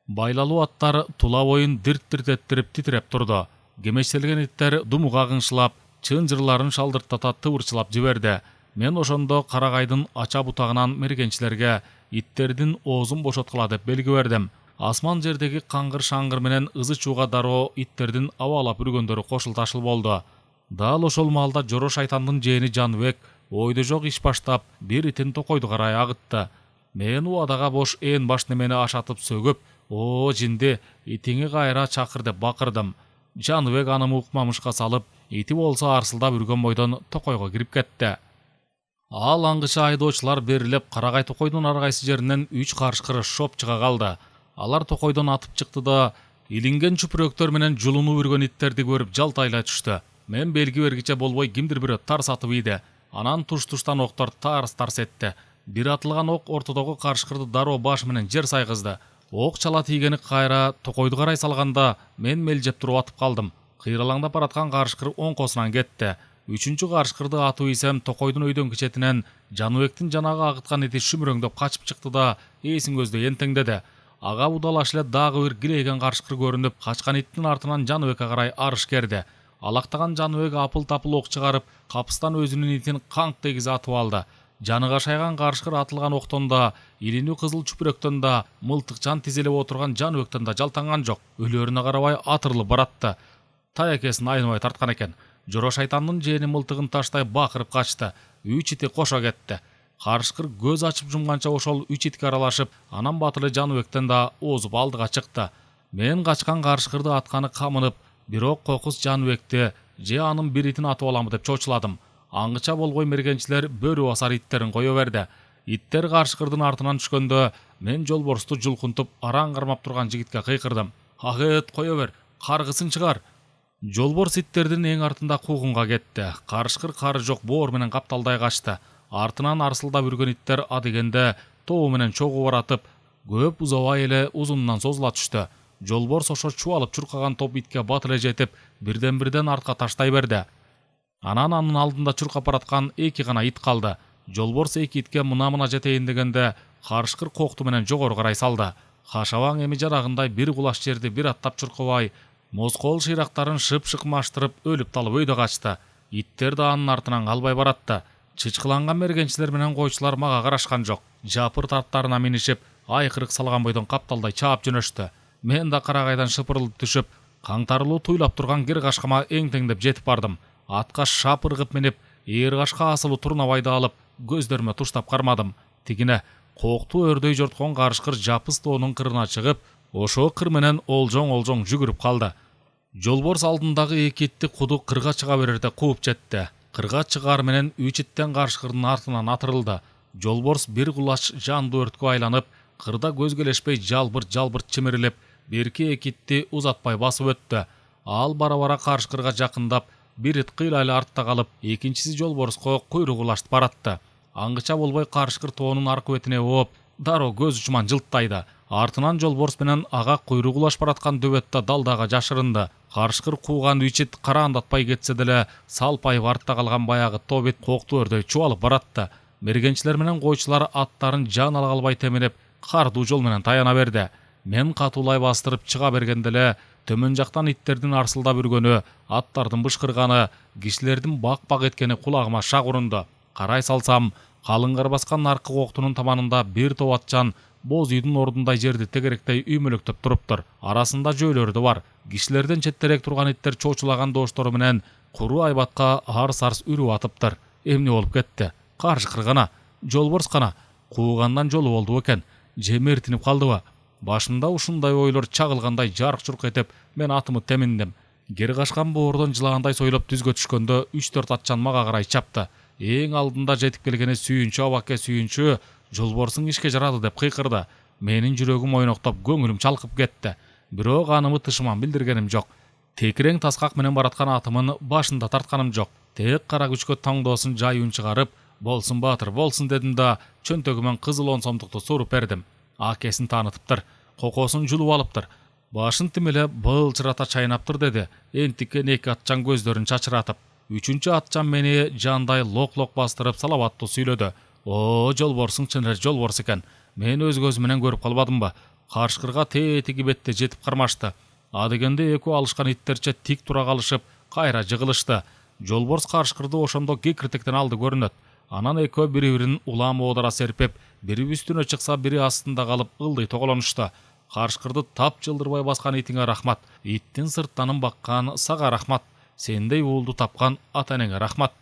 Байлалуу аттар тула боюн дирт-дирт эттирип титиреп турду. Кемешселген иттер думук агыңшылап, чын жырларын шалдыртата тыбырчылап жиберди. Мен ошондо карагайдын ача бутагынан мергенчилерге иттердин оозун бошоткула деп белги бердим. Асман жердеги каңгыр-шаңгыр менен ызы-чууга дароо иттердин абалап үргөндөрү кошулташыл болду. Дал ошол маалда жоро шайтандын жээни Жаныбек ойдо жок иш баштап, бир итин Токойду карай агытты. Мен убадага бош ээн баш немени ашатып сөгүп, "О, жинди, итиңи кайра чакыр" деп бакырдым. Жаныбек анымы укмамышка салып, ити болсо арсылдап үргөн бойдон Токойго кирип кетти. Ал аңгыча айдоочулар берилип, Карагай Токойдун ар кайсы жеринен 3 карышкыр шоп чыга калды. Алар Токойдон атып чыкты да, илинген чүпүрөктөр менен жулунуп үргөн иттерди көрүп жалтайлай түштү. Мен белги бергиче болбой кимдир бирөө тарс атып ийди. Анан туш-туштан октор тарс-тарс этти. Бир атылган ок ортодогу карышкырды дароо баш менен жер сайгызды. Ок чала тийгени кайра Токойду карай салганда, мен мелжеп туруп атып калдым. Кыйралаңдап бараткан карышкыр оңкосунан кетти. Үчүнчү карышкырды атып ийсем, Токойдун өйдөңкү четинен Жаныбектин жанагы агыткан ити шүмүрөңдөп качып чыкты да, эсин көздөй энтеңдеди. Ага будалаш эле дагы бир килейген карышкыр көрүнүп, качкан иттин артынан Жаныбекке карай арыш керди. Алактаган Жаныбек апыл-тапыл ок чыгарып, капыстан өзүнүн итин канк дегиз атып алды. Жаны кашайган карышкыр атылган октон да, илинүү кызыл чүпүрөктөн да, мылтыкчан тизелеп отурган Жаныбектен да жалтанган жок. Өлөрүнө карабай атырылып баратты. Таякесин айныбай тарткан экен. Жоро шайтандын жээни мылтыгын таштай бакырып качты. 3 ити кошо кетти. Карышкыр көз ачып жумганча ошол 3 итке аралашып, анан батыры Жаныбектен да озуп алдыга чыкты. Мен качкан карышкырды атканы камынып, бирок кокус Жаныбекти же анын бир итин атып аламы деп чочуладым. Аңгыча болбой мергенчилер бөрү басар иттерин кое берди. Иттер карышкырдын артынан түшкөндө, мен жолборсту жулкунтуп араң кармап турган жигитке кыйкырдым. "Агыт, кое бер, каргысың чыгар." Жолборс иттердин эң артында куугунга кетти. Карышкыр кары жок боор менен капталдай качты. Артынан арсылдап үргөн иттер адегенде тобу менен чогуу баратып, көп узабай эле узунунан созула түштү. Жолборс ошо чубалып чуркаган топ итке бат эле жетип, бирден артка таштай берди. Анан анын алдында чуркап бараткан 2 гана ит калды. Жолборс 2 итке мына жетейин дегенде, карышкыр кокту менен жогору карай салды. Хашабаң эми жарагындай бир кулаш жерди бир аттап чуркабай, москол шыйрактарын шып-шык маштырып, өлүп талып өйдө качты. Иттер да анын артынан калбай баратты. Чычкыланган мергенчилер менен койчулар мага карашкан жок. Жапыр тарттарына минишип, айкырык салган бойдон капталдай чаап жөнөштү. Мен да карагайдан шыпырылып түшүп, каңтарылуу туйлап турган кир кашкама эңтеңдеп жетип бардым. Атка шапыргып минип, ээр кашка асылуу турнабайды алып, көздөрүмө туштап кармадым. Тигине кокту өрдөй жорткон карышкыр жапыс тоонун кырына чыгып, ошо кыр менен олжоң жүгүрүп калды. Жолборс алдындагы 2 итти куду кырга чыга берерде кууп жетти. Кырга чыгаар менен 3 иттен карышкырдын артынан атырылды. Жолборс бир кулач жанды өрткө айланып, кырда көзгөлешпей жалбырт чимирилип, бирки 2 итти узатпай басып өттү. Ал бара-бара карышкырга жакындап, бир ит кыйлайлы артта калып, экинчиси Жолборско куйрук улаштып баратты. Аңгыча болбой карышкыр тоонун аркы бетине ооп, дароо көз учман жылттайды. Артынан Жолборс менен ага куйрук улаш бараткан дөбөттө далдага жашырынды. Карышкыр кууган 3 ит караандатпай кетсе деле, салпайып артта калган баягы топ ит кокту өрдөй чубалып баратты. Мергенчилер менен койчулар аттарын жан ала калбай темирип, кардуу жол менен таяна берди. Мен катуулай бастырып чыга бергенде эле, төмөн жактан иттердин арсылдап үргөнү, аттардын бышкырганы, кишилердин бак-бак эткени кулагыма шак урунду. Карай салсам, калың кар баскан аркы коктунун таманында бир топ атчан боз үйдүн ордундай жерди тегеректей үймөлөктөп туруптур. Арасында жөөлөрү бар. Кишилерден четтерээк турган иттер чоочулаган дооштору менен куру айбатка арс-арс үрүп атыптыр. Эмне болуп кетти? Карышкыр гана, Жолборс гана куугандан жолу болду экен. Же мертинип калдыбы? Башымда ушундай ойлор чагылгандай жарк-журк этип, мен атымы теминдим. Кер кашкан боордон жылагандай сойлоп түзгө түшкөндө 3-4 атчан мага карай чапты. Эң алдында жетип келгени сүйүнчү абакка сүйүнчү, Жолборсуң ишке жарады деп кыйкырды. Менин жүрөгүм ойноктоп, көңүлүм чалкып кетти. Бирок анымы тышыман билдиргеним жок. Текирең таскак менен бараткан атымын башында тартканым жок. Тек кара күчкө таңдоосун жайын чыгарып, болсун баатыр, болсун дедим да, чөнтөгүмөн кызыл 10 сомдукту суруп бердим. Акесин таанытыптыр, кокосун жулуп алыптыр. Башын тимеле былчырата чайнаптыр деди. Энтикен эки атчан көздөрүн чачыратып. Үчүнчү атчан мени жандай лок-лок бастырып салаваттуу сүйлөдү. О, жолборсуң чын эле жолборс экен. Мен өз көзүм менен көрүп калбадымбы? Каршкырга тетиги бетте жетип кармашты. Адегенде экөө алышкан иттерче тик тура калышып, кайра жыгылышты. Жолборс каршкырды ошондо кекиртектен алды көрүнөт. Анан экөө бири-бирин улам оодара серпеп, бири үстүнө чыкса, бири астында калып ылдый тоголонушту. Каршкырды тап жылдырбай баскан итиңе рахмат. Иттин сырттанын баккан сага рахмат. Сендей уулду тапкан ата-энеңе рахмат.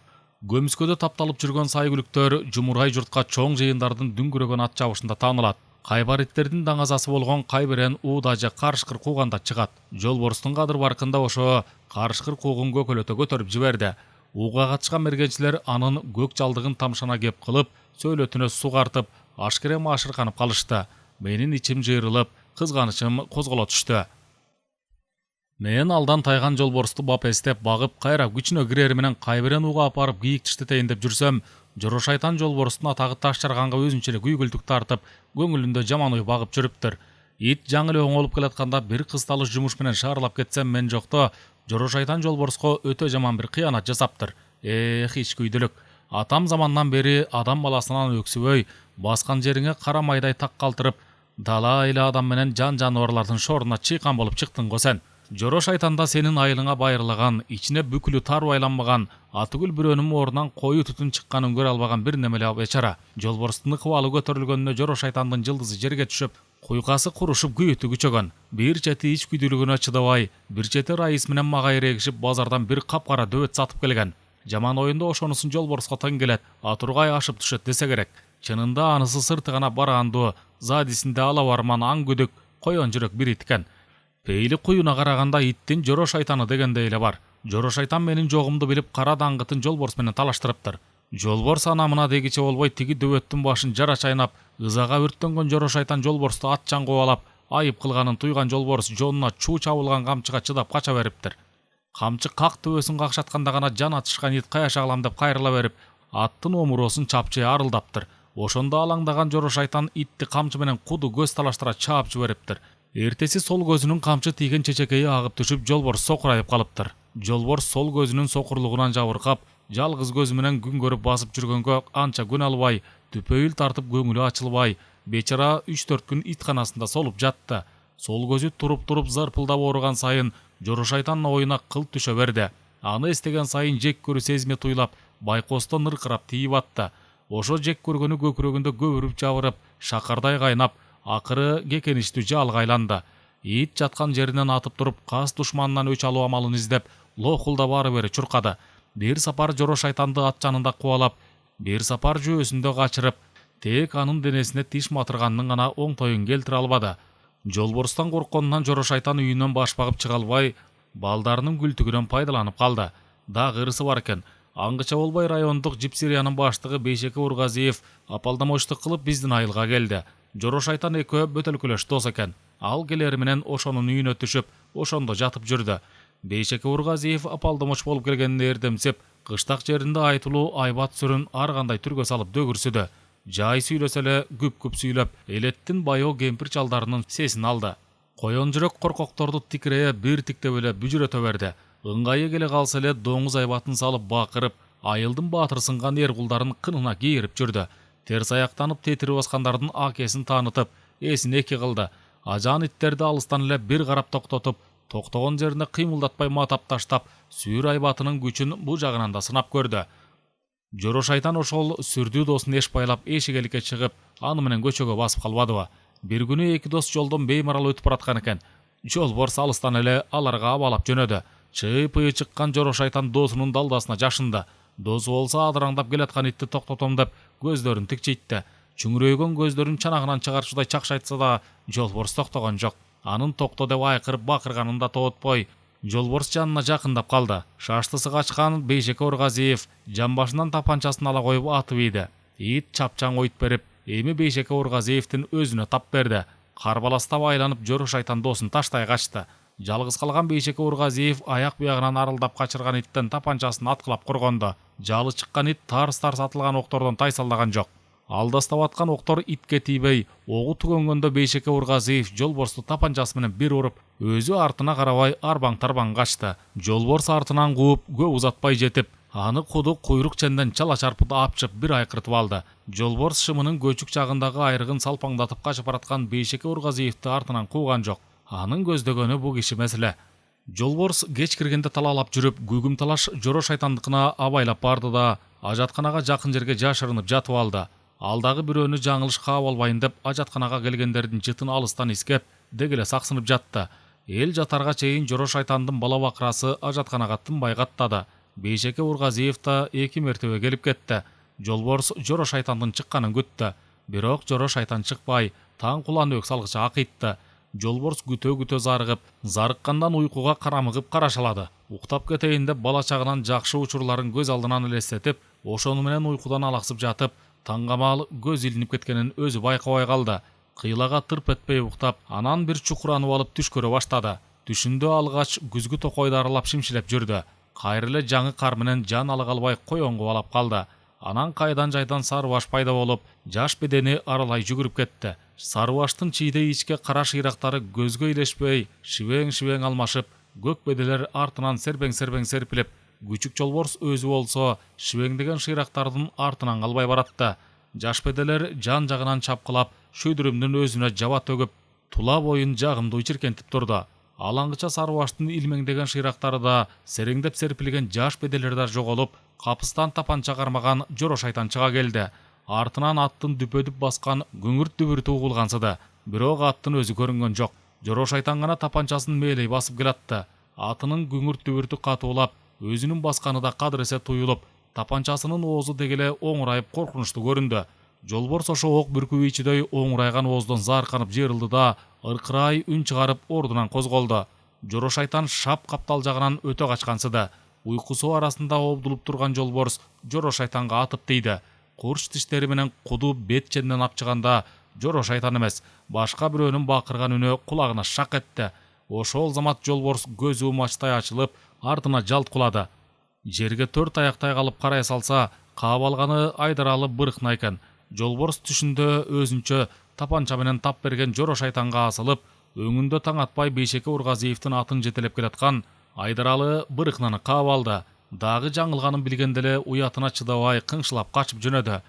Көмүскөдө тапталып жүргөн сайгүлүктөр жумурай журтка чоң жыйындардын дүңгүрөгөн ат чабышында таанылат. Кайбар иттердин даңазасы болгон кайбирен ууда же каршкыр кууганда чыгат. Жолборстун кадыр баркында ошо каршкыр куугун көкөлөтө көтөрүп жиберди. Ууга катышкан мергенчилер анын көк жалдыгын тамшана кеп кылып, сөйлөтүнө сугартып, ашкерем ашырканып калышты. Менин ичим жыйрылып, кызганычым козголо түштү. Мен алдан тайган жолборсту бап эстеп багып, кайра күчүнө кирери менен кайбирен ууга апарып кийик тиштетейин деп жүрсөм, жоро шайтан жолборстун атагы таш жарганга өзүнчө эле күйгүлтүк тартып, көңүлүндө жаман ой багып жүрүптүр. Ит жаңы эле оңолуп келатканда бир кысталыш жумуш менен шаарлап кетсем, мен жокто жоро шайтан жолборско өтө жаман бир кыянат жасаптыр. Ич күйдүлүк. Атам замандан бери адам баласынан өксүбөй, баскан жериңе кара майдай так калтырып, дала эле адам менен жан жаныбарлардын шоруна чыйкан болуп чыктың го сен. Жоро шайтанда сенин айылыңа байырлаган, ичине бүкүлү тар байланбаган, атыгүл бирөөнүн орунан кою түтүн чыкканын көрө албаган бир немеле бечара. Жолборстун ыкыбалы көтөрүлгөнүнө жоро шайтандын жылдызы жерге түшүп, куйкасы курушуп күйүтү күчөгөн. Бир чети ич күйдүлүгүнө чыдабай, бир чети Раис менен мага эрегишип базардан бир капкара дөбөт сатып келген. Жаман оюнда ошонусун жолборско тең келет, атургай ашып түшөт десе керек. Чынында анысы сырты гана бараандуу, задисинде алабарман аң күдүк, коён жүрөк бир ит экен. Пейли куюна караганда иттин жоро шайтаны дегендей эле бар. Жоро шайтан менин жогумду билип, кара даңгытын жолборс менен талаштырыптыр. Жолборс анамына дегиче болбой тиги дөбөттүн башын жара чайнап, ызага өрттөнгөн жоро шайтан жолборсту атчан кубалап, айып кылганын туйган жолборс жонуна чуу чабылган камчыга чыдап кача бериптир. Камчы как төбөсүн какшатканда гана жан атышкан ит кая шаглам деп кайрыла берип, аттын омуроосун чапчы арылдаптыр. Ошондо алаңдаган жоро шайтан итти камчы менен куду көз талаштыра чаап жибериптир. Эртеси сол көзүнүн камчы тийген чечекейи агып түшүп, жолборс сокурайып калыптыр. Жолборс сол көзүнүн сокурлугунан жабыркап, жалгыз көзү менен күн көрүп басып жүргөнгө анча күн албай, түпөйүл тартып көңүлү ачылбай, бечара 3-4 күн итканасында солуп жатты. Сол көзү туруп зарпылдап ооруган сайын жоро шайтандын оюна кылт түшө берди. Аны эстеген сайын жек көрүү сезими туйлап, байкостон ыркырап тийип атты. Ошо жек көргөнү көкүрөгүндө көбүрүп жабырып, шакардай кайнап, акыры кекеничтүү жалга айланды. Ит жаткан жеринен атып туруп, кас душманынан өч алуу амалын издеп, лохулдап ары бери чуркады. Бир сапар жоро шайтанды ат жанында кубалап, бир сапар жөөсүндө качырып, тек анын денесине тиш матырганын гана оңтойун келтире албады. Жолборстан коркконунан жоро шайтан үйүнөн баш багып чыга албай, балдарынын күлтүгүнөн пайдаланып калды. Дагы ырысы бар экен. Аңгыча болбой райондук жипсириянын баштыгы Бейшеке Ургазиев апалдамоочтук кылып биздин айылга келди. Жоро шайтан экөө бөтөлкөлөш дос экен. Ал келери менен ошонун үйүнө түшүп, ошондо жатып жүрдү. Бейшеке Ургазиев апалдамоч болуп келгенин эрдемсеп, кыштак жеринде айтылуу айбат сүрүн ар кандай түргө салып дөгүрсүдү. Жай сүйлөсө эле күп сүйлөп, элеттин байоо кемпир чалдарынын сесин алды. Коён жүрөк коркокторду тикирее бир тиктеп эле бүжүрөтө берди. Ыңгайы келе калса эле доңуз айбатын салып бакырып, айылдын баатыр сынган эр кулдарын кынына кийирип жүрдү. Терс аяктанып тетири баскандардын акесин таанытып, эсин эки кылды. Ажаан иттерди алыстан эле бир карап токтотуп, токтогон жерине кыймылдатпай матап таштап, сүйүр айбатынын күчүн бу жагынан да сынап көрдү. Жоро шайтан ошол сүрдүү досун эш байлап эшигеликке чыгып, аны менен көчөгө басып калбадыбы. Бир күнү эки дос жолдон беймарал өтүп бараткан экен. Жолборс алыстан эле аларга абалап жөнөдү. Чыйпыйы чыккан жоро шайтан досунун далдасына жашынды. Досу болсо адыраңдап келаткан итти токтотом деп көздөрүн тикчейтти. Чүңүрөйгөн көздөрүн чанагынан чыгарчудай чакшайтса да, жолборс токтогон жок. Анын токто деп айкырып бакырганын да тоотпой, жолборс жанына жакындап калды. Шаштысы качкан Бейшеке Ургазиев жамбашынан тапанчасын ала коюп атып ийди. Ит чапчаң ойт берип, эми Бейшеке Ургазиевдин өзүнө тап берди. Карбаластап айланып жоро шайтан доосун таштай качты. Жалгыз калган Бейшеке Ургазиев аяк биягынан арылдап качырган иттен тапанчасын аткылап коргондо. Жалы чыккан ит тарс-тарс атылган октордон тайсалдаган жок. Алдастап аткан октор итке тийбей, огу түгөнгөндө Бейшеке Ургазиев жолборсту тапанчасы менен бир уруп, өзү артына карабай арбаң-тарбаң качты. Жолборс артынан кууп, көп узатпай жетип, аны куду куйрук ченден чала чарпып апчып бир айкыртып алды. Жолборс шымынын көчүк жагындагы айрыгын салпаңдатып качып бараткан Бейшеке Ургазиевди артынан кууган жок. Анын көздөгөнү бу киши меселе. Жолборс кеч киргенде талаалап жүрүп, гүгүм талаш жоро шайтандыкына абайлап барды да, ажатканага жакын жерге жашырынып жатып алды. Алдагы бирөөнү жаңылыш каап албайын деп ажатканага келгендердин жытын алыстан искеп, дегеле саксынып жатты. Эл жатарга чейин жоро шайтандын бала бакырасы ажатканага тынбай каттады. Бейшеке Ургазиев да 2 мертебе келип кетти. Жолборс жоро шайтандын чыкканын күттү. Бирок жоро шайтан чыкпай, таң кулан өк салгычы акыйтты. Жолборс күтө-күтө зарыккандан уйкуга карамыгып карашалады. Уктап кетейин деп бала чагынан жакшы учурларын көз алдынан элестетип, ошону менен уйкудан алаксып жатып, таңгамал көз илинип кеткенин өзү байкабай калды. Кыйлага тырп этпей уктап, анан бир чукуранып алып түш көрө баштады. Түшүндө алгач күзгү токойду аралап шимшилеп жүрдү. Кайра эле жаңы кар менен жан ала калбай коёнго балап калды. Анан кайдан жайдан сары баш пайда болуп, жаш бедени аралай жүгүрүп кетти. Сары баштын чийдей ичке кара шыйрактары көзгө илешпей, шибең-шибең алмашып, көк беделер артынан сербең-сербең серпилип, күчүк жолборс өзү болсо шибеңдеген шыйрактардын артынан калбай баратты. Жаш беделер жан жагынан чапкылап, шүйдүрүмдүн өзүнө жаба төгүп, тула боюн жагымдуу чиркентип турду. Алаңгыча сары баштын илмеңдеген шыйрактары да, сереңдеп серпилген жаш беделер да жоголуп, капыстан тапанча кармаган жоро шайтан чыга келди. Артынан аттын дүпөдүп баскан күңүрт дүбүртү угулгансыды. Бирок аттын өзү көрүнгөн жок. Жоро шайтан гана тапанчасын мээлей басып келатты. Атынын күңүрт дүбүртү катуулап, өзүнүн басканы да кадыр эсе туюлуп, тапанчасынын оозу дегеле оңурайып коркунучтуу көрүндү. Жолборс ошо ок бүркүү ичидөй оңурайган ооздон зарканып жыйрылды да, ыркырай үн чыгарып ордунан козголду. Жоро шайтан шап каптал жагынан өтө качкансыды. Уйкусу арасында обдулуп турган жолборс жоро шайтанга атып тийди. Курч тиштери менен куду бет ченден апчыганда жоро шайтан эмес, башка бирөөнүн бакырган үнү кулагына шак этти. Ошол замат жолборс көзү умачтай ачылып, артына жалт кулады. Жерге 4 аяктай калып карай салса, каап алганы Айдаралы Бырыкна экен. Жолборс түшүндө өзүнчө тапанча менен тап берген жоро шайтанга асылып, өңүндө таң атпай Бейшеке Ургазиевдин атын жетелеп келаткан Айдаралы Бырыкнаны каап алды. Дагы жаңылганын билгенде эле уятына чыдабай кыңшылап качып жөнөдү.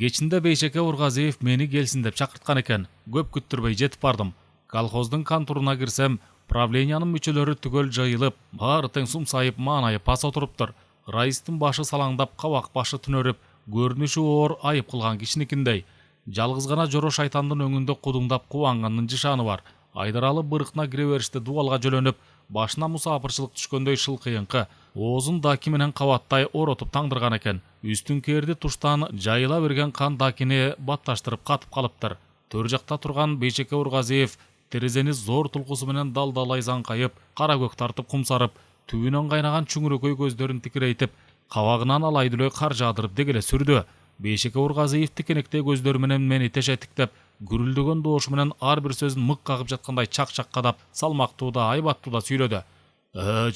Кечинде Бейшеке Ургазиев мени келсин деп чакырткан экен. Көп күттүрбөй жетип бардым. Колхоздун конторуна кирсем, правлениянын мүчөлөрү түгөл жайылып, баары тең сумсайып, маанайып пас отуруптур. Раистин башы салаңдап, кабак башы түнөрүп, көрүнүшү оор айып кылган кишиникиндей. Жалгыз гана жоро шайтандын өңүндө кудуңдап кубанганын жышаны бар. Айдаралы Бырыкна кире бериште дубалга жөлөнүп, башына мусапырчылык түшкөндөй шылкыйыңкы, оозун даки менен кабаттай оротуп таңдырган экен. Үстүн керди туштан жайыла берген кан дакини батташтырып катып калыптыр. Төр жакта турган Бейшеке Ургазиев терезени зор тулкусу менен далдалай заңкайып, кара көк тартып кумсарып, түбүнөн кайнаган чүңүрөкөй көздөрүн тикирейтип, кабагынан алайдылой кар жаадырып дегеле сүрдү. Бейшеке Ургазиев тикенектей көздөрү менен мени тешетиктеп, гүрүлдөгөн доошу менен ар бир сөзүн мык кагып жаткандай чак-чаккадап, салмактуу да, айбаттуу да сүйлөдү.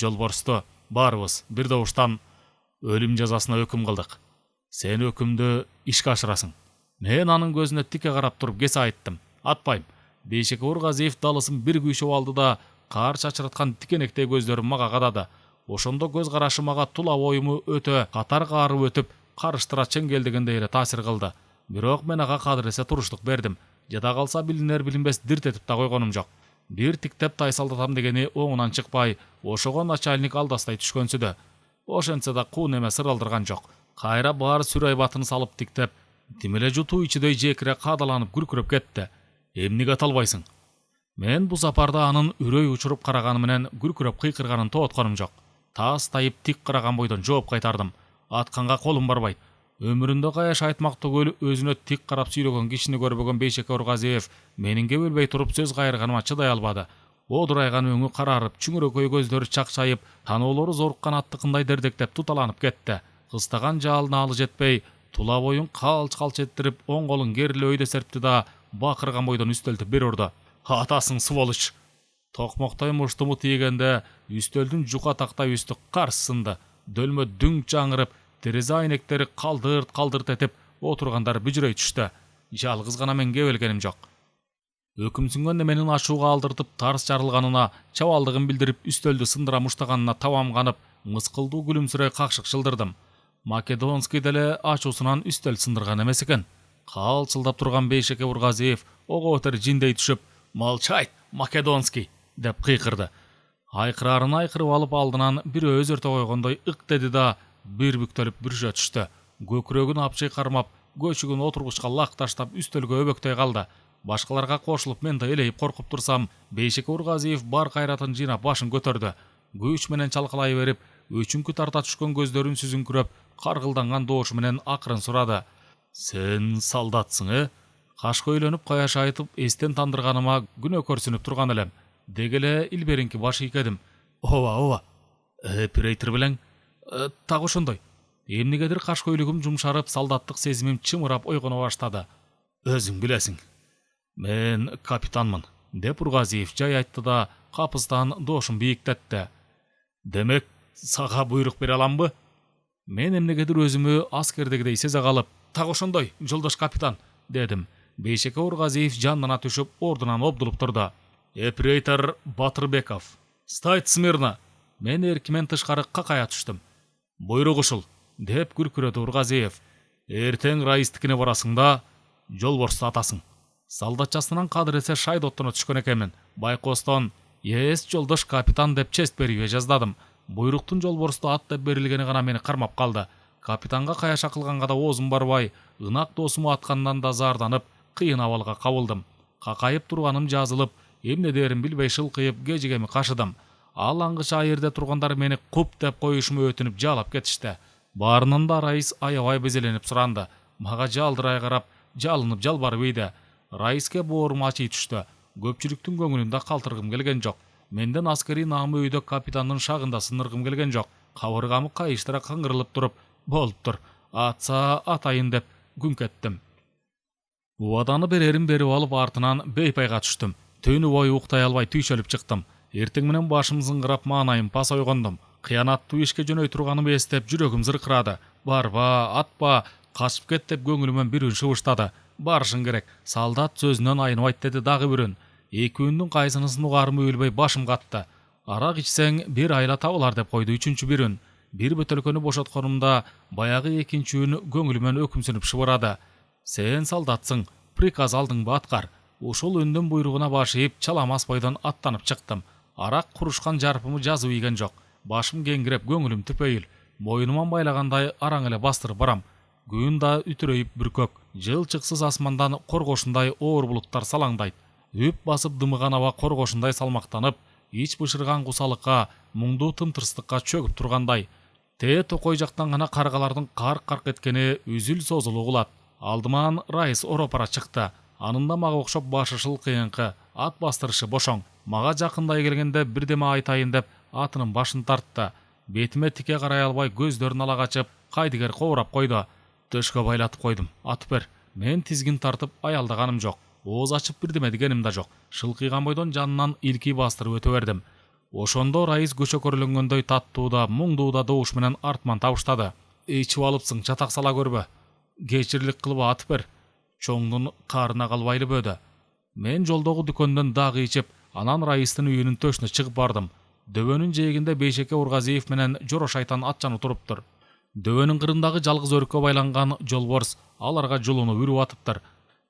Жолборсту баарыбыз бир добуштан өлүм жазасына өкүм кылдык. Сен өкүмдү ишке ашырасың. Мен анын көзүнө тике карап туруп кесе айттым. Атпайм. Бейшеке Ургазиев далысын бир күйшөп алды да, кар чачыраткан тикенектей көздөрүн мага кадады. Ошондо көз карашы мага тула боюму өтө катар каарып өтүп, карыштыра чеңгелдегендей эле таасир кылды. Бирок мен ага кадыр эсе туруштук бердим. Жада калса билинер билинбес дирт этип да койгонум жок. Бир тиктеп тайсалдатам дегени оңунан чыкпай, ошого начальник алдастай түшкөнсүдө. Ошентсе да куун эме сыралдырган жок. Кайра баары сүр айбатын салып тиктеп, тимеле жутуу ичидөй жекире каадаланып күркүрөп кетти. Эмнеге аталбайсың? Мен бу сапарда анын үрөй учуруп караганы менен күркүрөп кыйкырганын тоотконум жок. Таас тайып тик караган бойдон жооп кайтардым. Атканга колум барбайт. Өмүрүндө каяш айтмак түгөл өзүнө тик карап сүйлөгөн кишини көрбөгөн Бейшеке Ургазиев менин кебелбей туруп сөз кайрыганыма чыдай албады. Одурайган өңү карарып, чүңүрөкөй көздөрү чакчайып, таноолору зоруккан аттыкындай дердектеп туталанып кетти. Кыстаган жалына алы жетпей, тула боюн калч-калч эттирип, оң колун кериле өйдө серпти да, бакырган бойдон үстөлтүп бир урду. Атасың сволочь. Токмоктой муштуму тийгенде үстөлдүн жука тактай үстү карс сынды. Дөлмө дүң чаңырып, терезе айнектери калдырт этип отургандар бүжүрөй түштү. Жалгыз гана мен кебелгеним жок. Өкүмсүнгөн неменин ашууга алдыртып тарс жарылганына, чабалдыгын билдирип үстөлдү сындыра муштаганына табамганып, мыскылдуу күлүмсүрөй какшык жылдырдым. Македонский деле ачуусунан үстөл сындырган эмес экен. Калчылдап турган Бейшеке Ургазиев ого отер жиндей түшүп, "Молчать, Македонский!" деп кыйкырды. Айкырарын айкырып алып алдынан бир өзөртө койгондой ык деди да, бир бүктөлүп бүржө түштү. Көкүрөгүн апчый кармап, көчүгүн отургучка лак таштап үстөлгө өбөктөй калды. Башкаларга кошулуп мен да элейип коркуп турсам, Бейшеке Ургазиев бар кайратын жыйнап башын көтөрдү. Күч менен чалкалай берип, өчүңкү тарта түшкөн көздөрүн сүзүңкүрөп, каргылданган доошу менен акырын сурады. "Сен солдатсың, Кашка өйлөнүп каяш айтып, эстен тандырганыма күнөөкөрсүнүп турган элем. Дегеле илберинки баш ийкедим. Ооба. Оператор билең? Так ошондой. Эмнегедир кашкөйлүгүм жумшарып, солдаттык сезимим чымырап ойгоно баштады. Өзүң билесиң. Мен капитанмын, деп Ургазиев жай айтты да, капыстан доошун бийиктетти. Демек, сага буйрук бере аламбы? Мен эмнегедир өзүмү аскердегидей сезе калып, так ошондой, жолдош капитан, дедим. Бейшеке Ургазиев жанына түшүп, ордунан обдулуп турду. Ефрейтор Батырбеков. Стойт смирно. Мен эркимен тышкары какая түштүм. Буйрук ушул, деп күркүрөдү Ургазиев. Эртең раистикине барасың да, жолборсту атасың. Солдатчасынан кадыресе шайдоттоно түшкөн экенмин. Байкостон, ес жолдош капитан деп чест берүүгө жаздадым. Буйруктун жолборсту ат деп берилгени гана мени кармап калды. Капитанга каяша кылганга да оозум барбай, ынак досуму аткандан да зарданып, кыйын абалга кабылдым. Какайып турганым жазылып, эмне дээрин билбей шылкыйып, кежигеми кашыдым. Ал аңгыча айырда тургандар мени куп деп коюшума өтүнүп жалап кетишти. Баарынан да Раис аябай безеленип суранды. Мага жалдырай карап, жалынып жалбарып ийди. Раиске боорум ачый түштү. Көпчүлүктүн көңүлүндө калтыргым келген жок. Менден аскери наамы өйдө капитандын шагында сыныргым келген жок. Кабыргамы кайыштыра кыңгырылып туруп, болуптур, атса атайын деп күңкеттим. Убаданы берерин берип алып артынан бейпайга түштүм. Түнү бою уктай албай түйшөлүп чыктым. Эртең менен башым зыңгырап, маанайым пас ойгондум. Кыянаттуу ишке жөнөй турганымы эстеп, жүрөгүм зыркырады. Барба, атпа, качып кет деп көңүлүмөн бир үн шыбыштады. Барышың керек, солдат сөзүнөн айныбайт деди дагы бир үн. Экөөнүн кайсынысын угарымы билбей башым катты. Арак ичсең бир айла табылар деп койду үчүнчү бир үн. Бир бөтөлкөнү бошотконумда баягы экинчи үн көңүлүмөн өкүмсүнүп шыбырады. Сен солдатсың, приказ алдыңбы аткар. Ушул үндүн буйругуна баш ийип, чаламас бойдон аттанып чыктым. Арак курушкан жарпымы жазып ийген жок. Башым кеңиреп, көңүлүм түпөйүл. Мойнуман байлагандай араң эле бастырып барам. Күн да үтүрөйүп бүркөк. Жылчыксыз асмандан коргошундай оор булуттар салаңдайт. Үп басып дымыган аба коргошундай салмактанып, ич бышырган кусалыкка, муңдуу тымтырстыкка чөгүп тургандай. Токой жактан гана каргалардын карк-карк эткени үзүл созулуу угулат. Алдыман Раис оропара чыкты. Анында мага окшоп башы шылкыйыңкы, ат бастырышы бошоң. Мага жакындай келгенде бирдеме айтайын деп атынын башын тартты. Бетиме тике карай албай көздөрүн ала качып, кайдыгер кобурап койду. Төшкө байлатып койдум. Атып бер. Мен тизгин тартып аялдаганым жок. Ооз ачып бирдеме дегеним да жок. Шылкыйган бойдон жанынан илки бастырып өтө бердим. Ошондо Раис көчөкөрүлөнгөндөй таттууда, муңдууда добуш менен артман табыштады. Ичип алыпсың, чатак сала көрбө. Кечирлик кылып атып бер. Чоңдун карына калбайлы бөөдө. Мен жолдогу дүкөндөн дагы ичип, анан Раистин үйүнүн төшүнө чыгып бардым. Дөбөнүн жээгинде Бейшеке Ургазиев менен Жоро шайтан атчаны туруптур. Дөбөнүн кырындагы жалгыз өрүккө байланган жолборс аларга жолуну үрүп атыптыр.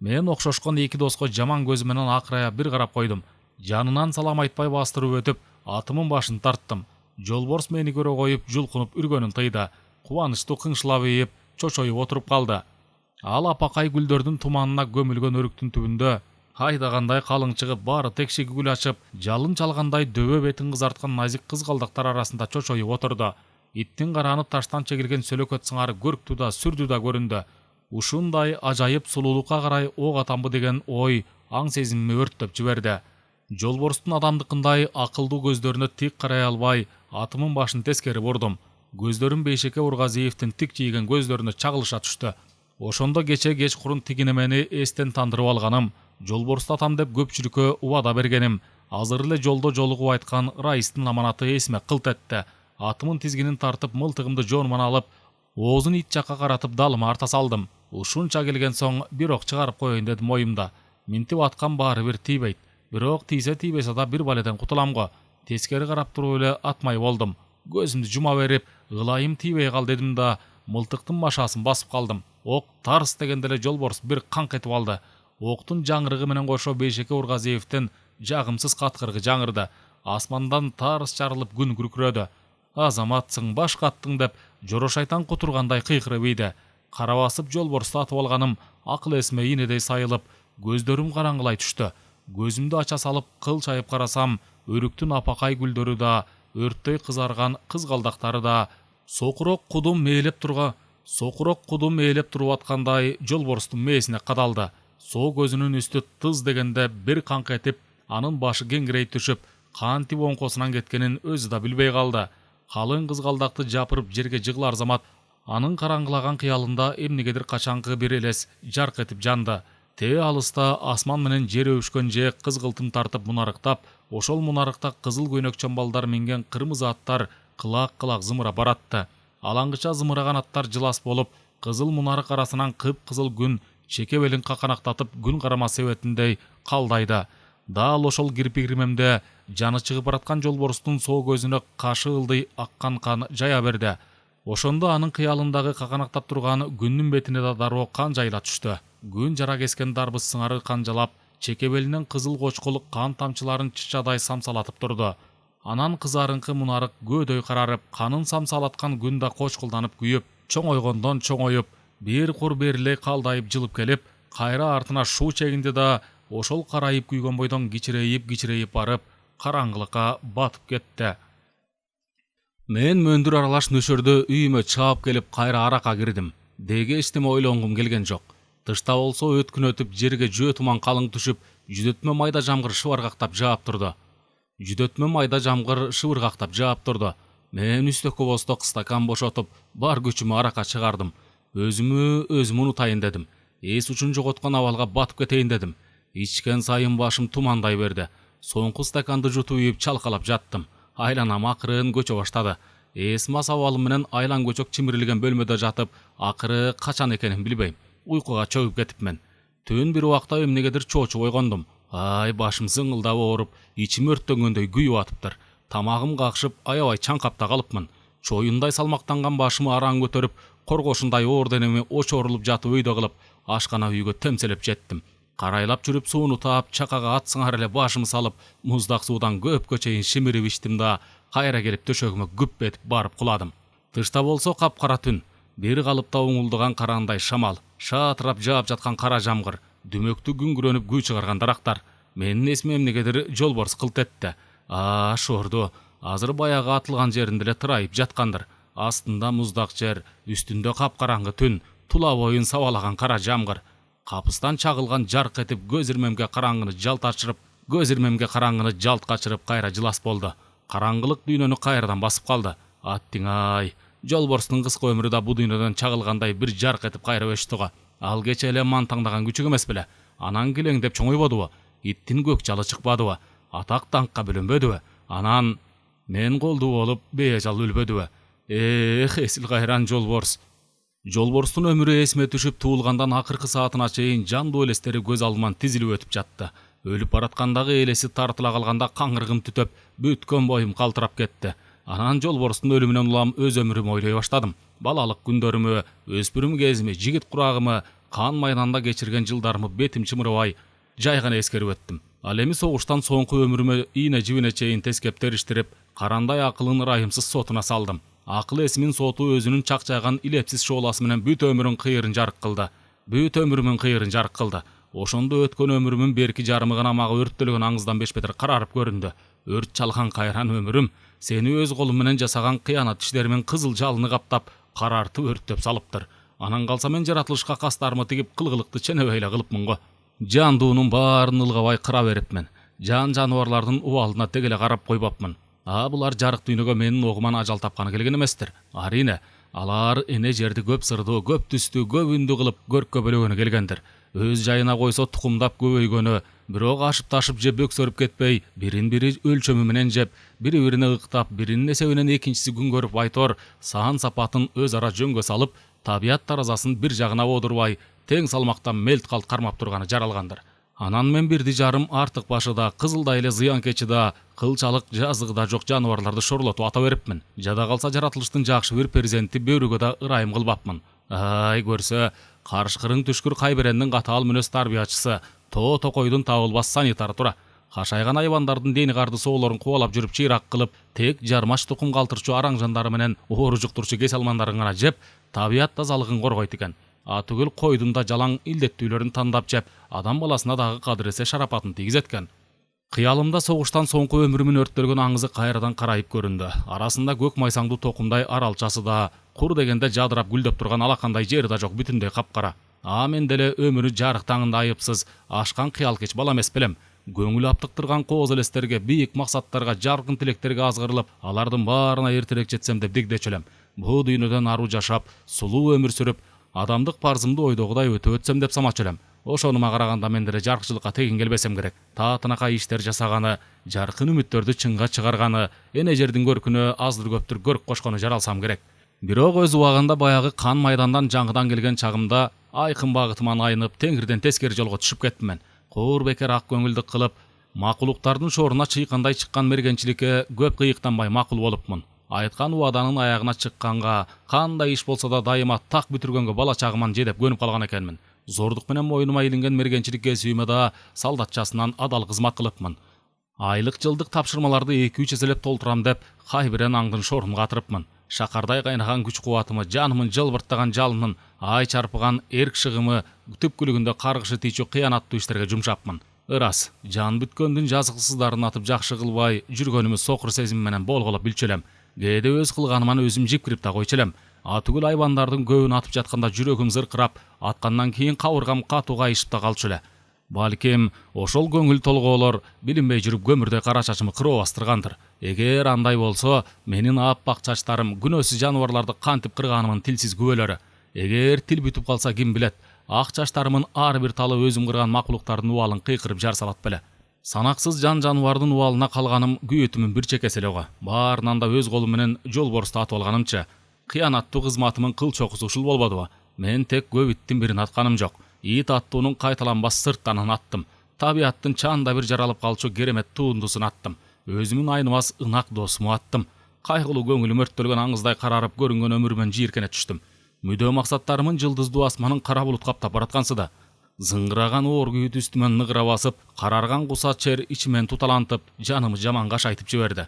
Мен окшошкон эки доско жаман көзү менен акырая бир карап койдум. Жанынан салам айтпай бастырып өтүп, атымын башын тарттым. Жолборс мени көрө коюп, жулкунуп үргөнүн тыйды. Кубанычтуу кыңшылап ийип, чочоюп отуруп калды. Ал апакай гүлдөрдүн туманына көмүлгөн өрүктүн түбүндө айдагандай калың чыгып, баары текшеги гүл ачып, жалын чалгандай дөбө бетин кызарткан назик кызгалдактар арасында чочоюп отурду. Иттин каранып таштан чегилген сөлөкөт сыңары көрктү да, сүрдү да көрүндү. Ушундай ажайып сулуулукка карай ок атамбы деген ой аң сезимими өрттөп жиберди. Жолборстун адамдыкындай акылдуу көздөрүнө тик карай албай, атымын башын тескери бурдум. Көздөрүм Бейшеке Ургазиевдин тик жийген көздөрүнө чагылыша түштү. Ошондо кече кечкурун тигинемени эстен тандырып алганым, жолборсту атам деп көпчүлүккө убада бергеним, азыр эле жолдо жолугуп айткан Раистин аманаты эсиме кылт этти. Атымын тизгинин тартып, мылтыгымды жонуман алып, оозун ит жакка каратып далыма арта салдым. Ушунча келген соң бир ок чыгарып коеюн дедим оюмда. Минтип аткан баары бир тийбейт. Бирок тийбесе да бир баледен кутулам го. Тескери карап туруп эле атмай болдум. Көзүмдү жума берип, ылайым тийбей кал дедим да, мылтыктын машасын басып калдым. Ок тарс дегенде эле жолборс бир канк этип алды. Октун жаңырыгы менен кошо Бейшеке Ургазиевдин жагымсыз каткырыгы жаңырды. Асмандан тарс жарылып күн күркүрөдү. Азаматсың, баш каттың деп жоро шайтан кутургандай кыйкырып ийди. Кара басып жолборсту атып алганым акыл эсиме ийнедей сайылып, көздөрүм караңгылай түштү. Көзүмдү ача салып кыл чайып карасам, өрүктүн апакай гүлдөрү да, өрттөй кызарган кызгалдактары да, сокурок кудум мээлеп туруп аткандай жолборстун мээсине кадалды. Соо көзүнүн үстү тыз дегенде бир канк этип, анын башы кеңирей түшүп, кантип оңкосунан кеткенин өзү да билбей калды. Калың кызгалдакты жапырып жерге жыгылар замат, анын караңгылаган кыялында эмнегедир качаңкы бир элес жарк этип жанды. Тээ алыста асман менен жер өбүшкөн же кызгылтым тартып мунарыктап, ошол мунарыкта кызыл көйнөк чомбалдар минген кырмызы аттар кылак-кылак зымыра баратты. Алаңгыча зымыраган аттар жылас болуп, кызыл мунарык арасынан кып-кызыл күн чекебелин каканактатып күн карама себетиндей калдайды. Дал ошол кирпигиримемде жаны чыгып бараткан жолборстун соо көзүнө кашы ылдый аккан кан жая берди. Ошондо анын кыялындагы каканактап турган күндүн бетине да дароо кан жайыла түштү. Күн жара кескен дарбыз сыңары канжалап, чекебелинен кызыл кочкул кан тамчыларын чычадай самсалатып турду. Анан кызарыңкы мунарык көөдөй карарып, канын самсалаткан күн да кочкулданып күйүп, чоңойгондон чоңоюп, бир кур берилей калдайып жылып келип, кайра артына шуу чегинди да, ошол карайып күйгөн бойдон кичирейип барып, караңгылыкка батып кетти. Мен мөндүр аралаш нөшөрдө үйүмө чаап келип, кайра аракка кирдим. Деге эчтеме ойлонгум келген жок. Тышта болсо өткүн өтүп, жерге жөө туман калың түшүп, жүдөтмө майда жамгыр шыбыргактап жаап турду. Мен үстөккө босток стакан бошотуп, бар күчүмө аракка чыгардым. Өзүмү унутайын дедим. Эс учун жоготкон абалга батып кетейин дедим. Ичкен сайын башым тумандай берди. Соңку стаканды жутуп ийип чалкалап жаттым. Айланам акырын көчө баштады. Эсмас абалым менен айлан көчөк чимирилген бөлмөдө жатып, акыры качан экенин билбейм. Уйкуга чөгүп кетипмен. Түн бир убакта эмнегедир чоочуп ойгондум. Ай, башым зыңылдап ооруп, ичим өрттөнгөндөй күйүп атыптыр. Тамагым какшып, аябай чаңкап да калыпмын. Чоюндай салмактанган башымы араң көтөрүп, коргошундай оор денеми очорулуп жатып өйдө кылып, ашкана үйгө темселеп жеттим. Карайлап жүрүп сууну таап, чакага ат сыңар эле башымы салып, муздак суудан көпкө чейин шимирип ичтим да, кайра келип төшөгүмө күп этип барып куладым. Тышта болсо капкара түн. Бир калыпта уңулдуган караандай шамал, шаатырап жаап жаткан кара жамгыр, дүмөктүү күңгүрөнүп күй чыгарган дарактар. Менин эсиме эмнегедир жолборс кылт этти. Шорду, азыр баягы атылган жеринде эле тырайып жаткандыр. Астында муздак жер, үстүндө капкараңгы түн, тула боюн сабалаган кара жамгыр. Капыстан чагылган жарк этип көз ирмемге караңгыны жалт качырып кайра жылас болду. Караңгылык дүйнөнү кайрадан басып калды. Аттиң-ай, жолборстун кыска өмүрү да бу дүйнөдөн чагылгандай бир жарк этип кайра өчтү го. Ал кече эле мантаңдаган күчүк эмес беле? Анан килеңдеп чоңойбодубу? Иттин көк жалы чыкпадыбы? Атак даңкка бөлөнбөдүбү? Анан мен колду болуп бейжал өлбөдүбү? Эсил кайран жолборс. Жолборстун өмүрү эсиме түшүп, туулгандан акыркы саатына чейин жандуу элестери көз алдыман тизилип өтүп жатты. Өлүп бараткандагы элеси тартыла калганда каңырыгым түтөп, бүткөн боюм калтырап кетти. Анан жолборстун өлүмүнөн улам өз өмүрүмө ойлой баштадым. Балалык күндөрүмө, өспүрүм кезими, жигит курагымы, кан майданда кечирген жылдарымы бетим чымырабай жай гана эскерип өттүм. Ал эми согуштан соңку өмүрүмө ийне жибине чейин тескеп териштирип, карандай акылын ырайымсыз сотуна салдым. Акыл эсимин соту өзүнүн чакчайган илепсиз шооласы менен бүт өмүрүн кыйырын жарык кылды. Ошондо өткөн өмүрүмүн берки жарымы гана мага өрттөлгөн аңыздан бешбетер карарып көрүндү. Өрт чалган кайран өмүрүм сени өз колум менен жасаган кыянат иштеримин кызыл жалыны каптап, карартып өрттөп салыптыр. Анан калса мен жаратылышка кастарымы тигип кылгылыкты ченебей эле кылыпмын го. Жандуунун баарын ылгабай кыра берипмен. Жан жаныбарлардын убалына тег эле карап койбопмун. Булар жарык дүйнөгө менин огуман ажал тапканы келген эместир. Арине, алар эне жерди көп сырдуу, көп түстүү, көп үндүү кылып көрккө бөлөгөнү келгендир. Өз жайына койсо тукумдап көбөйгөнү, бирок ашып ташып же бөксөрүп кетпей, бирин бири өлчөмү менен жеп, бири-бирине ыктап, биринин эсебинен экинчиси күн көрүп айтор, сан сапатын өз ара жөнгө салып, табият таразасын бир жагына одурбай, тең салмактан мелт калт кармап турганы жаралгандыр. Анан мен бирди жарым артык башыда, кызылдай эле зыянкечи да, кылчалык жазыгы да жок жаныбарларды шорлотуп ата берипмин. Жада калса жаратылыштын жакшы бир перзенти бөрүгө да ырайым кылбапмын. Ай көрсө, карышкырың түшкүр кайберендин катаал мүнөз тарбиячысы, токойдун табылбас санитары тура. Кашайган айбандардын дени карды соолорун кубалап жүрүп чыйрак кылып, тек жармаш тукум калтырчу араңжандары менен оору жуктурчу кеселмандарын гана жеп, табият тазалыгын коргойт экен. Түгүл койдун да жалаң илдеттүүлөрүн тандап жеп, адам баласына дагы кадыресе шарапатын тийгизеткен. Кыялымда согуштан соңку өмүрүмүн өрттөлгөн аңызы кайрадан карайып көрүндү. Арасында көк майсаңдуу токумдай аралчасы да, кур дегенде жадырап гүлдөп турган алакандай жери да жок, бүтүндөй капкара. Мен деле өмүрү жарык таңында айыпсыз ашкан кыял кеч бала эмес белем. Көңүл аптыктырган кооз элестерге, бийик максаттарга, жаркын тилектерге азгырылып, алардын баарына эртерээк жетсем деп дегдечү элем. Бу дүйнөдөн аруу жашап, сулуу өмүр сүрүп, адамдык парзымды ойдогудай өтө өтсөм деп самачу элем. Ошонума караганда мен деле жаркчылыкка тегин келбесем керек. Таатынакай иштер жасаганы, жаркын үмүттөрдү чынга чыгарганы, эне жердин көркүнө аздыр көптүр көрк кошкону жаралсам керек. Бирок өз убагында баягы кан майдандан жаңгыдан келген чагымда айкын багытыман айнып, теңирден тескери жолго түшүп кеттиммен. Куур бекер ак көңүлдүк кылып, макулуктардын шоруна чыйкандай чыккан мергенчиликке көп кыйыктанбай макул болупмун. Айткан убаданын аягына чыкканга, кандай иш болсо да дайыма так бүтүргөнгө бала чагыман жедеп көнүп калган экенмин. Зордук менен мойнума илинген мергенчилик кесибиме да солдатчасынан адал кызмат кылыпмын. Айлык жылдык тапшырмаларды 2-3 эселеп толтурам деп, кайбирен аңдын шорун катырыпмын. Шакардай кайнаган күч кубатымы, жанымын жылбырттаган жалынын, ай чарпыган эрк шыгымы, түпкүлүгүндө каргышы тийчү кыянаттуу иштерге жумшапмын. Ырас, жан бүткөндүн жазыксыздарын атып жакшы кылбай, жүргөнүмү сокур сезим менен болголоп билчү элем. Кээде өз кылганыман өзүм жипкирип да койчу элем. Түгүл айбандардын көбүн атып жатканда жүрөгүм зыркырап, аткандан кийин кабыргам катуу кайышып да калчу эле. Балким, ошол көңүл толгоолор билинбей жүрүп көмүрдөй кара чачымы кыроо бастыргандыр. Эгер андай болсо, менин аппак чачтарым күнөөсүз жаныбарларды кантип кырганымын тилсиз күбөлөрү. Эгер тил бүтүп калса ким билет, ак чачтарымын ар бир талы өзүм кырган макулуктардын убалын кыйкырып жар салат беле. Санаксыз жан жаныбардын убалына калганым күйөтүмүн бир чекеси эле го. Баарынан да өз колум менен жолборсту атып алганымчы. Кыянаттуу кызматымын кыл чокусу ушул болбодубу? Мен тек көбүттүн бирин атканым жок. Ит аттуунун кайталанбас сырттанын аттым. Табияттын чаанда бир жаралып калчу керемет туундусун аттым. Өзүмүн айнымас ынак досуму аттым. Кайгылуу көңүлүм өрттөлгөн аңыздай карарып көрүнгөн өмүрүмөн жийиркене түштүм. Мүдөө максаттарымын жылдыздуу асманын кара булут каптап бараткансыда. Зыңгыраган оор күйүт үстүмөн ныгыра басып, карарган кусат чер ичимен туталантып, жанымы жаман кашайтып жиберди.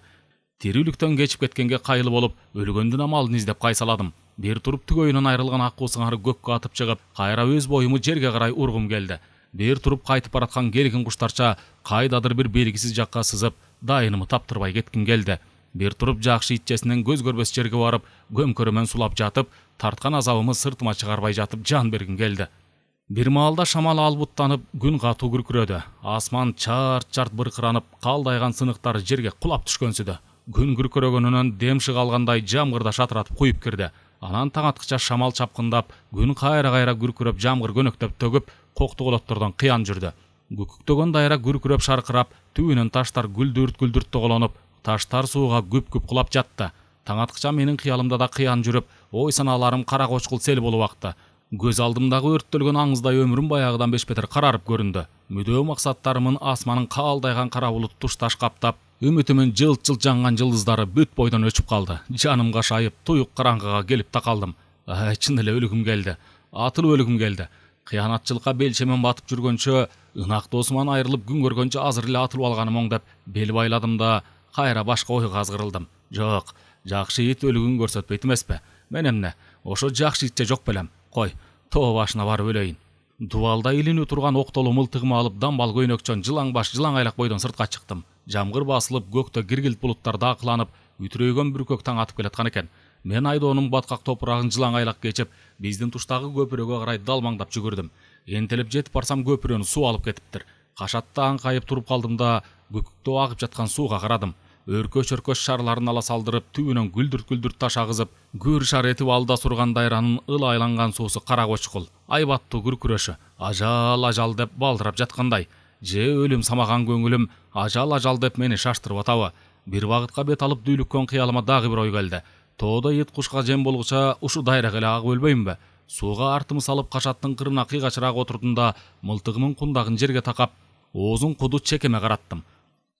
Тирүүлүктөн кечип кеткенге кайыл болуп, өлгөндүн амалын издеп кайсаладым. Бир туруп түгөйүнөн айрылган ак куусыңары көккө атып чыгып, кайра өз боюму жерге карай ургум келди. Бир туруп кайтып бараткан келгин куштарча кайдадыр бир белгисиз жакка сызып, дайынымы таптырбай кетким келди. Бир туруп жакшы итчесинен көз көрбөс жерге барып, көмкөрөмөн сулап жатып, тарткан азабымы сыртыма чыгарбай жатып жан бергим келди. Бир маалда шамал албуттанып, күн катуу күркүрөдү. Асман чарт-чарт быркыранып, калдайган сыныктары жерге кулап түшкөнсүдө. Күн күркөрөгөнүнөн дем шыга алгандай жамгырда шатыратып куюп кирди. Анан таң аткыча шамал чапкындап, күн кайра күркүрөп, жамгыр көнөктөп төгүп, коктуголоттордон кыян жүрдү. Күкүктөгөн дайра күркүрөп шаркырап, түбүнөн таштар гүлдүрт тоголонуп, таштар сууга күп кулап жатты. Таң аткыча менин кыялымда да кыян жүрүп, ой санааларым кара кочкул сел болуп акты. Көз алдымдагы өрттөлгөн аңыздай өмүрүм баягыдан бешбетер карарып көрүндү. Мүдөө максаттарымын асманын каалдайган кара булут тушташ каптап, үмүтүмүн жылт-жылт жанган жылдыздары бүт бойдон өчүп калды. Жаным кашайып, туюк караңгыга келип такалдым. Чын эле өлүгүм келди. Атылып өлүгүм келди. Кыянатчылыкка белчемен батып жүргөнчө, ынак досуман айрылып күн көргөнчө азыр эле атылып алганым оң деп бел байладым да, кайра башка ойго азгырылдым. Жок, жакшы ит өлүгүн көрсөтпөйт эмеспи? Мен эмне? Ошо жакшы итче жок белем. Кой, тоо башына барып өлөйүн. Дубалда илинүү турган октолуу мылтыгымы алып, дамбал көйнөкчөн жылаң баш, жылаң айлак бойдон сыртка чыктым. Жамгыр басылып, көктө гиргилт булуттар дакыланып, үтүрөйгөн бүркөк таң атып келаткан экен. Мен айдоонун баткак топурагын жылаң айлак кечип, биздин туштагы көпүрөгө карай далмаңдап жүгүрдүм. Энтелеп жетип барсам көпүрөнү суу алып кетиптир. Кашатта аңкайып туруп калдым да, көкүктө агып жаткан сууга карадым. Өркөш-өркөш шарларын ала салдырып, түбүнөн күлдүрт таш агызып, күр шар этип алда сурган дайранын ылайланган суусу кара кочкул, айбаттуу күркүрөшү, ажал деп балдырап жаткандай. же өлүм самаган көңүлүм ажал деп мени шаштырып атабы. Бир багытка бет алып дүүлүккөн кыялыма дагы бир ой келди. Тоодо ит кушка жем болгуча ушу дайрага эле агып өлбөймүнбү? Сууга артымы салып кашаттын кырына кыйгачыраак отурдум да мылтыгымын кундагын жерге такап оозун куду чекеме караттым.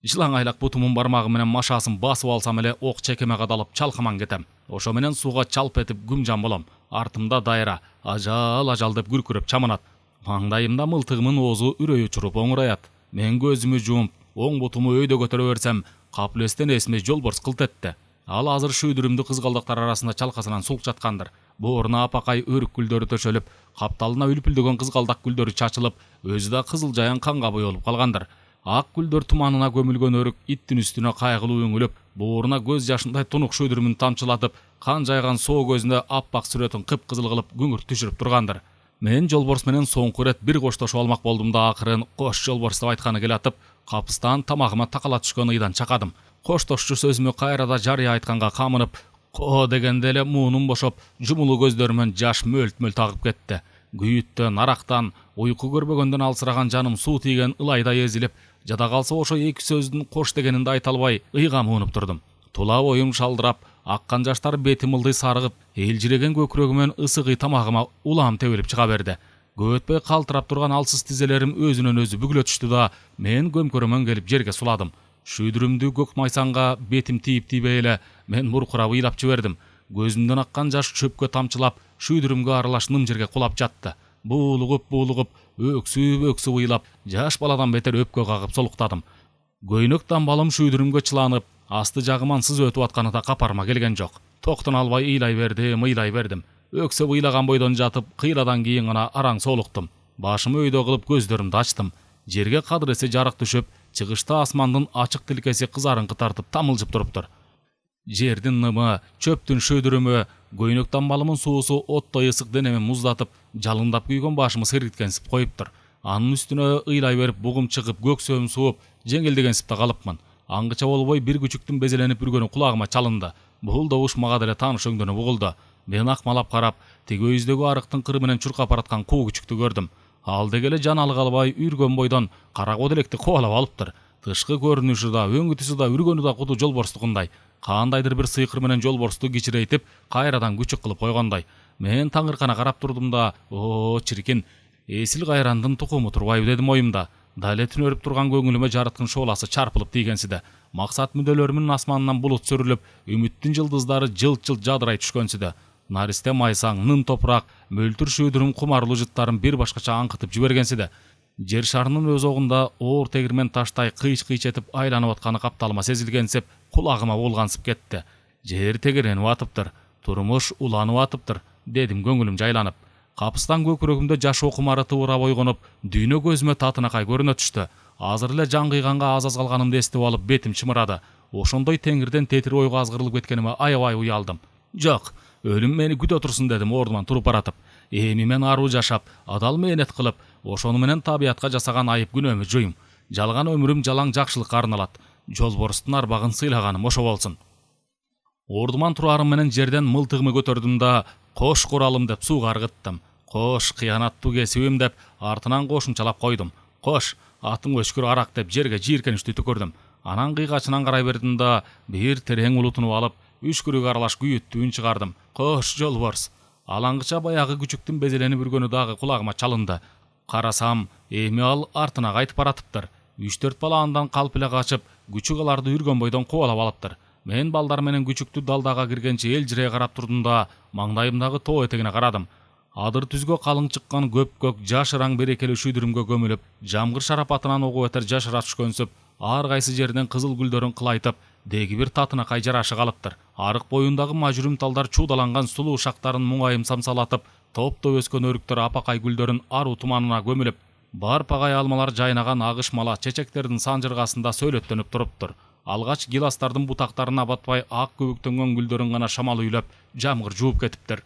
Жылаңайлак бутумун бармагы менен машасын басып алсам эле ок чекеме кадалып чалкаман кетем. Ошо менен сууга чалп этип күмжан болом. Артымда дайра ажал деп күркүрөп чаманат. Маңдайымда мылтыгымын оозу үрөй учуруп оңураят. Мен көзүмү жумуп, оң бутуму өйдө көтөрө берсем, капылестен эсиме жолборс кылт этти. Ал азыр шүйдүрүмдү кызгалдактар арасында чалкасынан сулук жаткандыр. Бооруна апакай өрүк гүлдөрү төшөлүп, капталына үлпүлдөгөн кызгалдак гүлдөрү чачылып, өзү да кызыл жаян канга боелуп калгандыр. Ак гүлдөр туманына көмүлгөн өрүк иттин үстүнө кайгылуу үңүлүп, бооруна көз жашындай тунук шүйдүрүмүн тамчылатып, кан жайган соо көзүндө аппак сүрөтүн кыпкызыл кылып күңүрт түшүрүп тургандыр. Мен жолборс менен соңку ирет бир коштошуп алмак болдум да акырын кош жолборс деп айтканы келатып, капыстан тамагыма такала түшкөн ыйдан чакадым. Коштошчу сөзүмө кайрада жарыя айтканга камынып, ко дегенде эле муунум бошоп, жумулуу көздөрүмөн жаш мөлт-мөлт агып кетти. Күйүттөн, арактан, уйку көрбөгөндөн алсыраган жаным суу тийген ылайдай эзилип, жада калса ошо эки сөздүн кош дегенинди айта албай ыйга муунуп турдум. Тула боюм шалдырап, аккан жаштар бетим ылдый сарыгып, элжиреген көкүрөгүмөн ысыгый тамагыма улам тебилип чыга берди. Көп өтпөй калтырап турган алсыз тизелерим өзүнөн өзү бүгүлө түштү да, мен көмкөрөмөн келип жерге суладым. Шүйдүрүмдү көк майсанга бетим тийип-тийбей эле мен буркурап ыйлап жибердим. Көзүмдөн аккан жаш чөпкө тамчылап, шүйдүрүмгө аралаш ным жерге кулап жатты. Буулугуп, өксүп ыйлап, жаш баладан бетер өпкө кагып солуктадым. Көйнөк дамбалым шүйдүрүмгө чыланып, асты жагыман сыз өтүп атканы да капарыма келген жок. Токтон албай ыйлай бердим. Өксөп ыйлаган бойдон жатып, кыйладан кийин гана араң солуктум. Башымы өйдө кылып көздөрүмдү ачтым. Жерге кадыр эсе жарык түшүп, чыгышта асмандын ачык тилкеси кызарыңкы тартып тамылжып туруптур. Жердин нымы, чөптүн шүйдүрүмү, көйнөк дамбалымын суусу оттой ысык денеми муздатып, жалындап күйгөн башымы сыргиткенсип коюптур. Анын үстүнө ыйлай берип бугум чыгып, көксөм сууп, жеңилдегенсип да калыпмын. Аңгыча болбой бир күчүктүн безеленип үргөнү кулагыма чалынды. Бул добуш мага деле тааныш өңдөнүп угулду. Мен акмалап карап, тиги өйүздөгү арыктын кыры менен чуркап бараткан куу күчүктү көрдүм. Ал дегеле жан алга албай үргөн бойдон кара коделекти кубалап алыптыр. Тышкы көрүнүшү да, өңүтүсү да, үргөнү да куду жолборстукундай. Кандайдыр бир сыйкыр менен жолборсту кичирейтип, кайрадан күчүк кылып койгондой. Мен таңыркана карап турдум да, чиркин, эсил кайрандын тукуму турбайбы дедим оюмда. Дале түнөрүп турган көңүлүмө жарыктын шооласы чарпылып тийгенсиде. Максат мүдөлөрүмүн асманынан булут сүрүлүп, үмүттүн жылдыздары жылт-жылт жадырай түшкөнсиде. Наристе майсаң, нын топурак, мөлтүр шүйдүрүм кумарлуу жыттарын бир башкача аңкытып жибергенсиде. Жер шарынын өз огунда оор тегирмен таштай кыйч-кыйч этип айланып атканы капталыма сезилгенсип, кулагыма болгансып кетти. Жер тегеренип атыптыр, турмуш уланып атыптыр, дедим көңүлүм жайланып. Капыстан көкүрөгүмдө жаш окумары тыбырап ойгонуп, дүйнө көзүмө татынакай көрүнө түштү. Азыр эле жан кыйганга аз калганымды эстеп алып бетим чымырады. Ошондой теңирден тетир ойго азгырылып кеткениме аябай уялдым. Жок, өлүм мени күтө турсун дедим ордуман туруп баратып. Эми мен аруу жашап, адал мээнет кылып, ошону менен табиятка жасаган айып күнөөмү жуйм. Жалган өмүрүм жалаң жакшылыкка арналат. Жолборстун арбагын сыйлаганым ошо болсун. Ордуман турарым менен жерден мылтыгымы көтөрдүм да, кош куралым деп сууга ыргыттым. Кош, кыянаттуу кесибим деп артынан кошумчалап койдум. Кош, атың өчкүр арак деп жерге жийиркеничти түкүрдүм. Анан кыйгачынан карай бердим да, бир терең улутунуп алып, үшкүрүк аралаш күйүттүү үн чыгардым. Кош жолборс. Алаңгыча баягы күчүктүн безеленип үргөнү дагы кулагыма чалынды. Карасам, эми ал артына кайтып баратыптыр. 3-4 бала андан калп эле качып, күчүк аларды үргөн бойдон кубалап алыптыр. Мен балдар менен күчүктү далдага киргенче элжирей карап турдум да, маңдайымдагы тоо этегине карадым. Адыр түзгө калың чыккан көк жашыраң берекелүү шүйдүрүмгө көмүлүп, жамгыр шарапатынан угуп этер жашыра түшкөнсүп, ар кайсы жеринен кызыл гүлдөрүн кылайтып, деги бир татынакай жарашы калыптыр. Арык боюндагы мажүрүм талдар чуудаланган сулуу шактарын муңайым самсалатып, топтоп өскөн өрүктөр апакай гүлдөрүн аруу туманына көмүлүп, барпагай алмалар жайнаган агыш мала чечектердин санжыргасында сөйлөттөнүп туруптур. Алгач гиластардын бутактарына батпай ак көбүктөнгөн гүлдөрүн гана шамал үйлөп, жамгыр жууп кетиптир.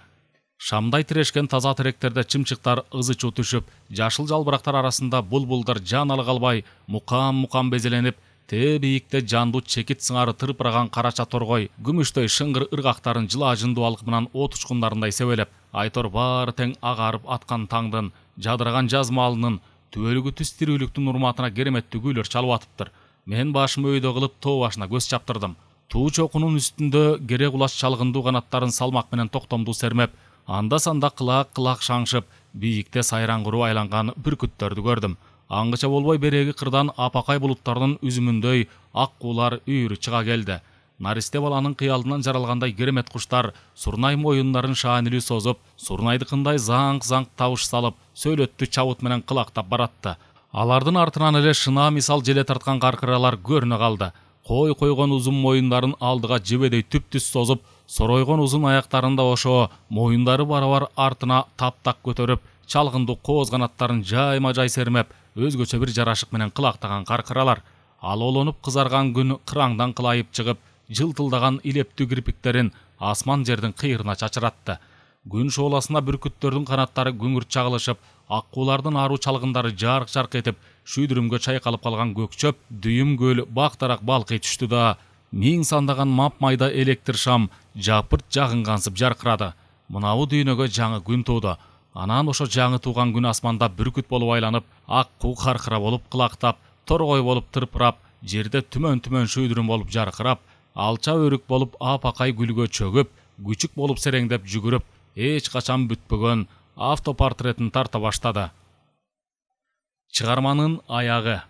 Шамдай тирешкен таза теректерде чымчыктар ызы чуу түшүп, жашыл жалбырактар арасында булбулдар жан ала калбай, мукам безеленип, бийикте жандуу чекит сыңары тырпыраган карача торгой, күмүштөй шыңгыр ыргактарын жыла-жындуу алкымынан от учкундарындай себелеп, айтор баары тең агарып аткан таңдын, жадыраган жаз маалынын, Түбөлүгү түз тирүүлүктүн урматына кереметтүү күйлөр чалып атыптыр. Мен башымы өйдө кылып тоо башына көз чаптырдым. Туу чокунун үстүндө кере кулач чалгындуу канаттарын салмак менен токтомдуу сермеп, анда-санда кылак шаңшып, бийикте сайран куруп айланган бүркүттөрдү көрдүм. Аңгыча болбой береги кырдан апакай булуттардын үзүмүндөй ак куулар үйүрү чыга келди. Наристе баланын кыялынан жаралгандай керемет куштар Сурнай моюндарын шаанилүү созуп, Сурнайдыкындай заң табыш салып, сөйлөттү чабыт менен кылактап баратты. Алардын артынан эле шынаа мисал желе тарткан каркыралар көрүнө калды. Кой койгон узун моюндарын алдыга жебедей түп-түз созуп, соройгон узун аяктарын да ошо моюндары барабар артына таптак көтөрүп, чалгындуу кооз канаттарын жайма-жай сермеп, өзгөчө бир жарашык менен кылактаган каркыралар. Алоолонуп кызарган күн кыраңдан кылайып чыгып, жылтылдаган илептүү кирпиктерин асман жердин кыйырына чачыратты. Күн шооласына бүркүттөрдүн канаттары күңүрт чагылышып, аккуулардын аруу чалгындары жарк-жарк этип, шүйдүрүмгө чайкалып калган көкчөп, дүйүм көл бактарак балкый түштү да, миң сандаган мап-майда электр шам жапырт жагынгансып жаркырады. Мынабу дүйнөгө жаңы күн тууду. Анан ошо жаңы тууган күн асманда бүркүт болуп айланып, аккуу каркыра болуп кылактап, торгой болуп тырпырап, жерде түмөн шүйдүрүм болуп жаркырап, алча өрүк болуп апакай гүлгө чөгүп, күчүк болуп сереңдеп жүгүрүп, эч качан бүтпөгөн автопортретин тарта баштады. Чыгарманын аягы.